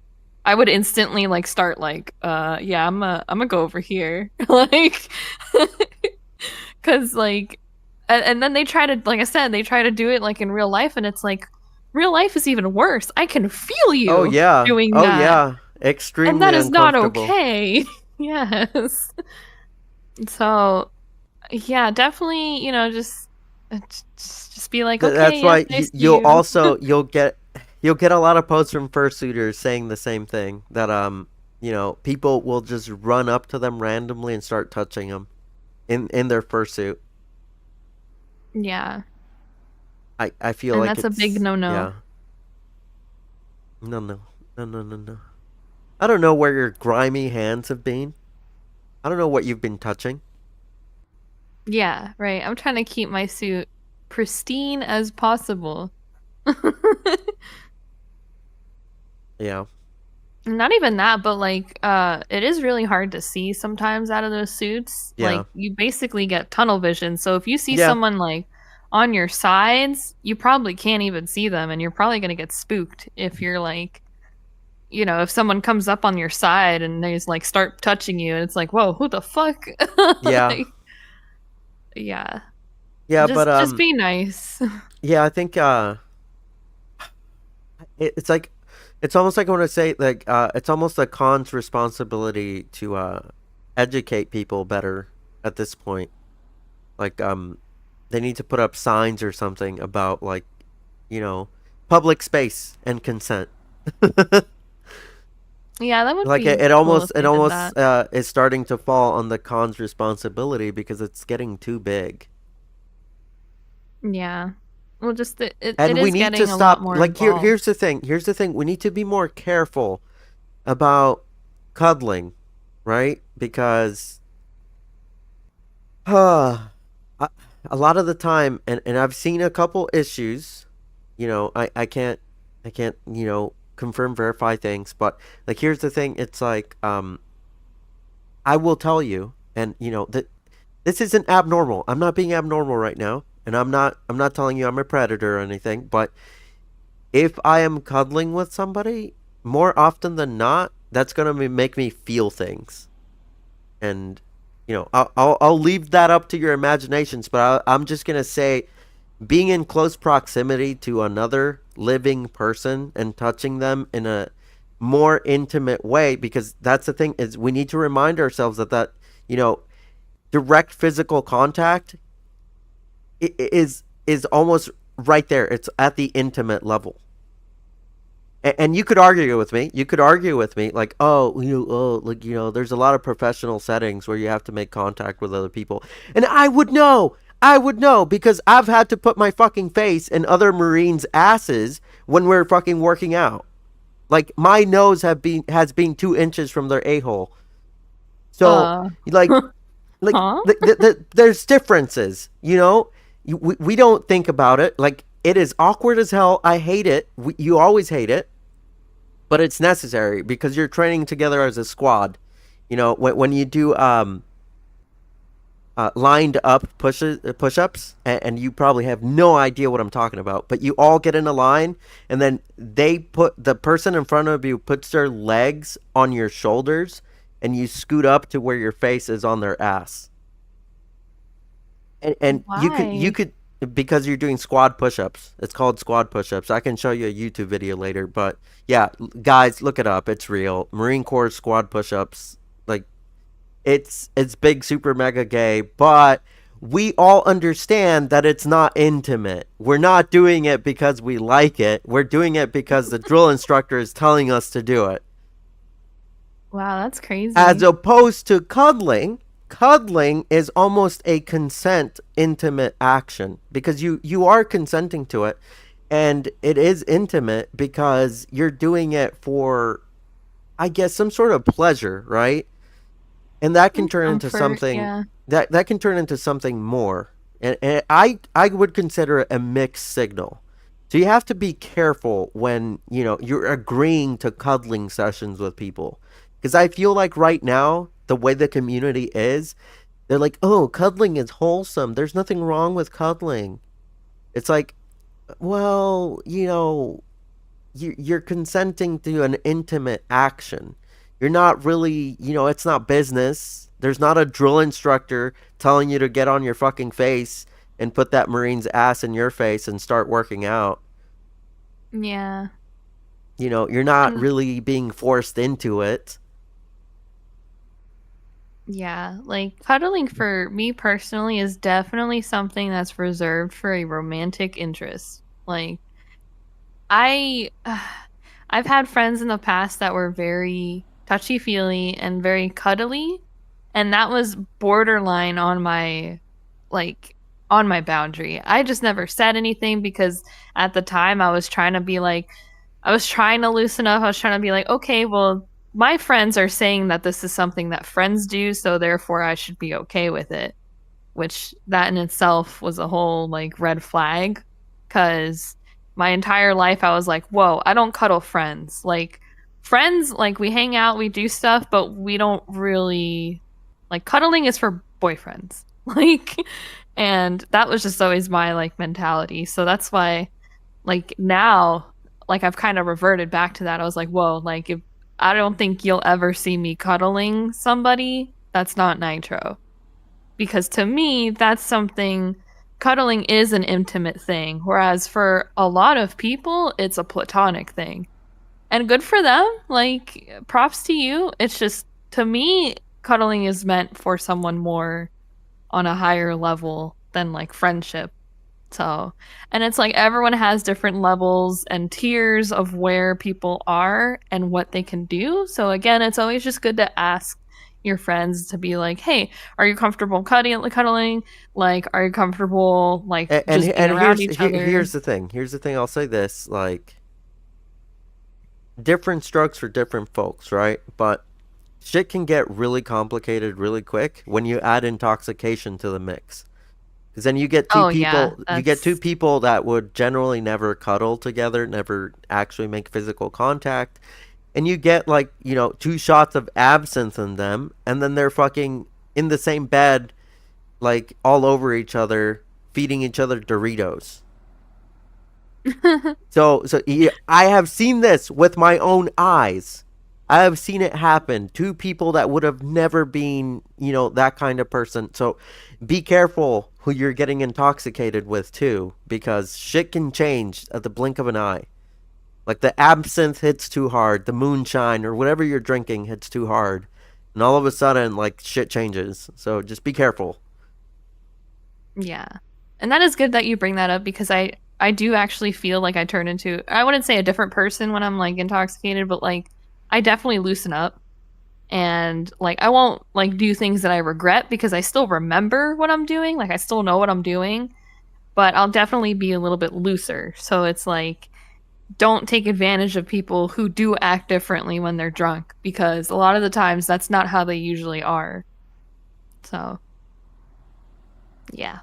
S2: I would instantly like start like, yeah, I'm gonna go over here, like, because like, and then they try to, like I said, they try to do it like in real life, and it's like, real life is even worse. I can feel
S1: Oh
S2: you
S1: yeah.
S2: doing
S1: Oh
S2: that,
S1: yeah.
S2: and
S1: Extremely
S2: that is not
S1: uncomfortable.
S2: okay. Yes. So yeah, definitely, just be like,
S1: That's
S2: okay, yep,
S1: why
S2: I see
S1: you'll
S2: you.
S1: also you'll get a lot of posts from fursuiters saying the same thing, that people will just run up to them randomly and start touching them in their fursuit.
S2: Yeah,
S1: I feel
S2: and
S1: like
S2: that's a big
S1: it's,
S2: no-no.
S1: yeah. No, no. No, no, no, no. I don't know where your grimy hands have been. I don't know what you've been touching.
S2: Yeah, right. I'm trying to keep my suit pristine as possible.
S1: Yeah.
S2: Not even that, but like it is really hard to see sometimes out of those suits.
S1: Yeah.
S2: Like you basically get tunnel vision. So if you see
S1: Yeah.
S2: someone like on your sides, you probably can't even see them and you're probably going to get spooked if you're like, if someone comes up on your side and they just like start touching you and it's like, "Whoa, who the fuck?"
S1: Yeah.
S2: Like, yeah.
S1: Yeah, but
S2: Just be nice.
S1: yeah, I think it's like, it's almost like, I want to say, like it's almost a con's responsibility to educate people better at this point. Like they need to put up signs or something about, like, you know, public space and consent.
S2: Yeah, that would
S1: Like
S2: be
S1: it
S2: cool if
S1: it
S2: they did
S1: almost
S2: that.
S1: is starting to fall on the con's responsibility because it's getting too big.
S2: Yeah. Well, just it
S1: And we
S2: is
S1: need to
S2: getting a lot
S1: stop,
S2: more
S1: like,
S2: involved.
S1: here's the thing. Here's the thing. We need to be more careful about cuddling, right? Because a a lot of the time, and I've seen a couple issues, I can't, confirm, verify things, but like, here's the thing. It's like, I will tell you, and that this isn't abnormal. I'm not being abnormal right now, and I'm not telling you I'm a predator or anything, but if I am cuddling with somebody, more often than not, that's going to make me feel things. And I'll leave that up to your imaginations, but I'm just going to say, being in close proximity to another living person and touching them in a more intimate way, because that's the thing, is we need to remind ourselves that you know direct physical contact is almost right there. It's at the intimate level. And you could argue with me. You could argue with me, like, oh, like, there's a lot of professional settings where you have to make contact with other people, and I would know. I would know, because I've had to put my fucking face in other Marines' asses when we're fucking working out. Like, my nose has been 2 inches from their a hole. So,
S2: Uh,
S1: like,
S2: huh?
S1: there's differences. We don't think about it. Like, it is awkward as hell. I hate it. You always hate it, but it's necessary because you're training together as a squad. When you do lined up push ups, and you probably have no idea what I'm talking about, but you all get in a line, and then the person in front of you puts their legs on your shoulders, and you scoot up to where your face is on their ass. And you
S2: Why?
S1: could because you're doing squad push-ups. It's called squad push-ups. I can show you a YouTube video later, but yeah, guys, look it up. It's real. Marine Corps squad push-ups. Like it's big super mega gay, but we all understand that it's not intimate. We're not doing it because we like it. We're doing it because the drill instructor is telling us to do it.
S2: Wow, that's
S1: As
S2: crazy.
S1: opposed to cuddling, cuddling is almost a consent intimate action because you are consenting to it, and it is intimate because you're doing it for, I guess, some sort of pleasure, right? And that can
S2: And
S1: turn into
S2: comfort,
S1: something
S2: yeah.
S1: that can turn into something more. And I would consider it a mixed signal. So you have to be careful when you're agreeing to cuddling sessions with people, because I feel like right now the way the community is, they're like, oh, cuddling is wholesome. There's nothing wrong with cuddling. It's like, well, you're consenting to an intimate action. You're not really, it's not business. There's not a drill instructor telling you to get on your fucking face and put that Marine's ass in your face and start working out.
S2: Yeah.
S1: You're not
S2: And
S1: really being forced into it.
S2: yeah, like cuddling for me personally is definitely something that's reserved for a romantic interest. Like I I've had friends in the past that were very touchy-feely and very cuddly, and that was borderline like on my boundary. I just never said anything because at the time I was trying to loosen up. I was trying to be like, okay, well, my friends are saying that this is something that friends do, so therefore I should be okay with it, which that in itself was a whole like red flag because my entire life I was like, whoa, I don't cuddle friends. Like friends, like we hang out, we do stuff, but we don't really like cuddling is for boyfriends. Like and that was just always my like mentality. So that's why like now like I've kind of reverted back to that. I was like, whoa, like if I don't think you'll ever see me cuddling somebody that's not Nitro because to me that's something cuddling is an intimate thing whereas for a lot of people it's a platonic thing and good for them, like props to you. It's just to me cuddling is meant for someone more on a higher level than like friendship. So, and it's like everyone has different levels and tiers of where people are and what they can do. So, again, it's always just good to ask your friends to be like, hey, are you comfortable cuddling? Like, are you comfortable, like,
S1: And
S2: just being
S1: and
S2: around each other?
S1: here's the thing. Here's the thing. I'll say this: like, different strokes for different folks, right? But shit can get really complicated really quick when you add intoxication to the mix. Because then
S2: Oh, yeah,
S1: you get two
S2: that's.
S1: people that would generally never cuddle together, never actually make physical contact, and you get like, two shots of absinthe in them, and then they're fucking in the same bed, like all over each other, feeding each other Doritos. So yeah, I have seen this with my own eyes. I have seen it happen. Two people that would have never been, that kind of person. So be careful who you're getting intoxicated with too, because shit can change at the blink of an eye. Like the absinthe hits too hard, the moonshine or whatever you're drinking hits too hard, and all of a sudden, like shit changes. So just be careful.
S2: Yeah. And that is good that you bring that up because I do actually feel like I turn into I wouldn't say a different person when I'm like intoxicated, but like I definitely loosen up and like I won't like do things that I regret because I still remember what I'm doing, like I still know what I'm doing, but I'll definitely be a little bit looser. So it's like don't take advantage of people who do act differently when they're drunk because a lot of the times that's not how they usually are. So, yeah.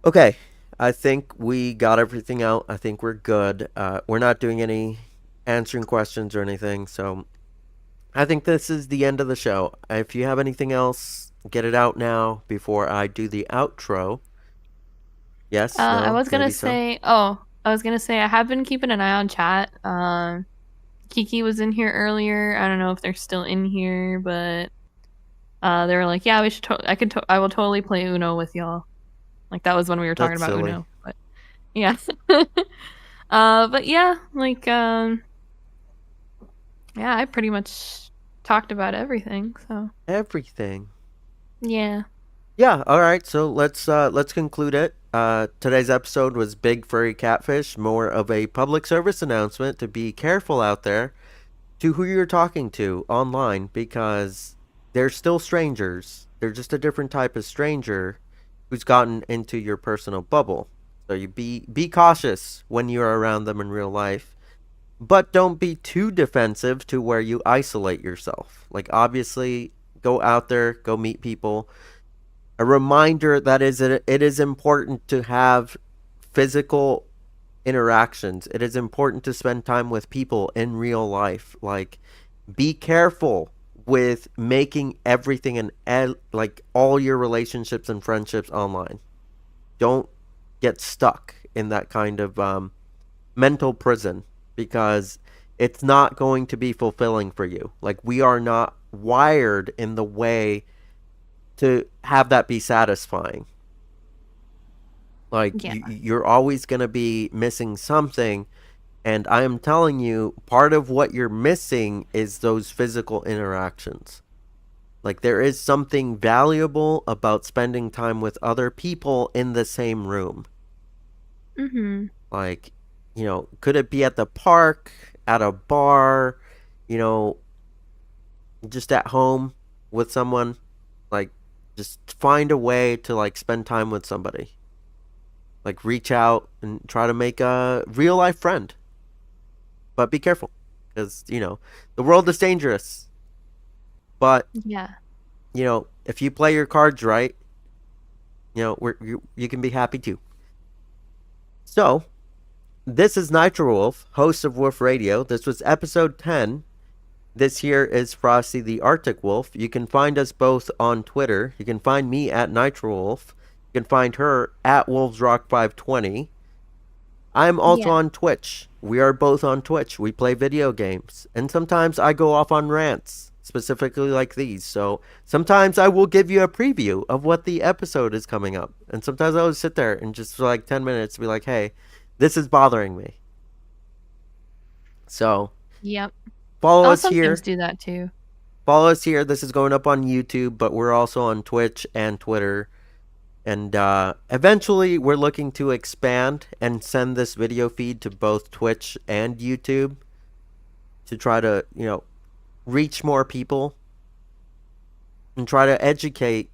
S1: Okay, I think we got everything out. I think we're good. We're not doing any answering questions or anything. So I think this is the end of the show. If you have anything else, get it out now before I do the outro. Yes,
S2: I
S1: no,
S2: was gonna
S1: maybe so.
S2: say, oh, I was gonna say I have been keeping an eye on chat. Kiki was in here earlier. I don't know if they're still in here, but they were like, yeah, we should. I will totally play Uno with y'all. Like that was when we were talking
S1: That's
S2: about
S1: silly.
S2: Uno. But yeah. But yeah, like yeah, I pretty much talked about everything. So
S1: Everything.
S2: yeah.
S1: Yeah, all right. So let's conclude it. Today's episode was Big Furry Catfish, more of a public service announcement to be careful out there to who you're talking to online because they're still strangers. They're just a different type of stranger who's gotten into your personal bubble. So you be cautious when you're around them in real life, but don't be too defensive to where you isolate yourself. Like obviously go out there, go meet people. A reminder that it is important to have physical interactions. It is important to spend time with people in real life. Like, be careful with making everything like all your relationships and friendships online. Don't get stuck in that kind of mental prison because it's not going to be fulfilling for you. Like, we are not wired in the way to have that be satisfying. Like,
S2: Yeah.
S1: you're always going to be missing something. And I am telling you, part of what you're missing is those physical interactions. Like, there is something valuable about spending time with other people in the same room.
S2: Mhm.
S1: Like, could it be at the park, at a bar, you know, just at home with someone? Like, just find a way to, like, spend time with somebody. Like, reach out and try to make a real life friend. But be careful because, the world is dangerous. But,
S2: Yeah.
S1: if you play your cards right, you can be happy too. So, this is Nitro Wolf, host of Wolf Radio. This was episode 10. This here is Frosty the Arctic Wolf. You can find us both on Twitter. You can find me at Nitro Wolf. You can find her at WolvesRock520. I'm also
S2: Yeah.
S1: on Twitch. We are both on Twitch. We play video games. And sometimes I go off on rants, specifically like these. So sometimes I will give you a preview of what the episode is coming up. And sometimes I will sit there and just for like 10 minutes be like, hey, this is bothering me. So
S2: Yep.
S1: follow
S2: I'll
S1: us
S2: sometimes
S1: here.
S2: do that too.
S1: Follow us here. This is going up on YouTube, but we're also on Twitch and Twitter. And eventually, we're looking to expand and send this video feed to both Twitch and YouTube to try to, reach more people and try to educate,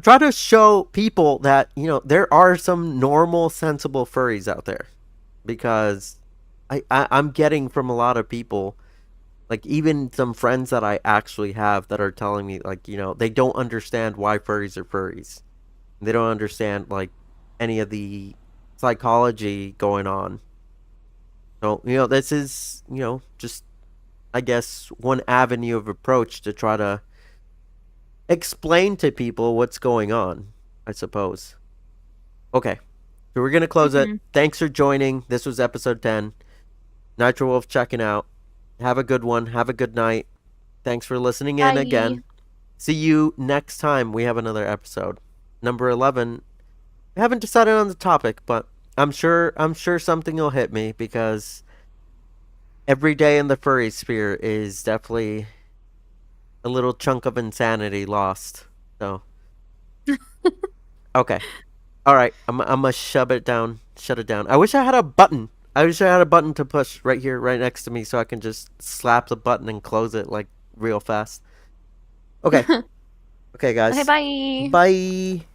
S1: try to show people that, there are some normal, sensible furries out there. Because I'm getting from a lot of people, like even some friends that I actually have that are telling me, like, they don't understand why furries are furries. They don't understand like any of the psychology going on. So, this is, just I guess one avenue of approach to try to explain to people what's going on, I suppose. Okay. So we're going to close it.
S2: Mhm.
S1: Thanks for joining. This was episode 10. Nitro Wolf checking out. Have a good one. Have a good night. Thanks for listening in
S2: Bye.
S1: again. See you next time we have another episode. Number 11. I haven't decided on the topic, but I'm sure something will hit me because every day in the furry sphere is definitely a little chunk of insanity lost. So, okay. All right, I'm gonna shove it down, shut it down. I wish I had a button. I wish I had a button to push right here, right next to me, so I can just slap the button and close it like real fast. Okay, okay,
S2: Okay,
S1: guys.
S2: bye.
S1: Bye.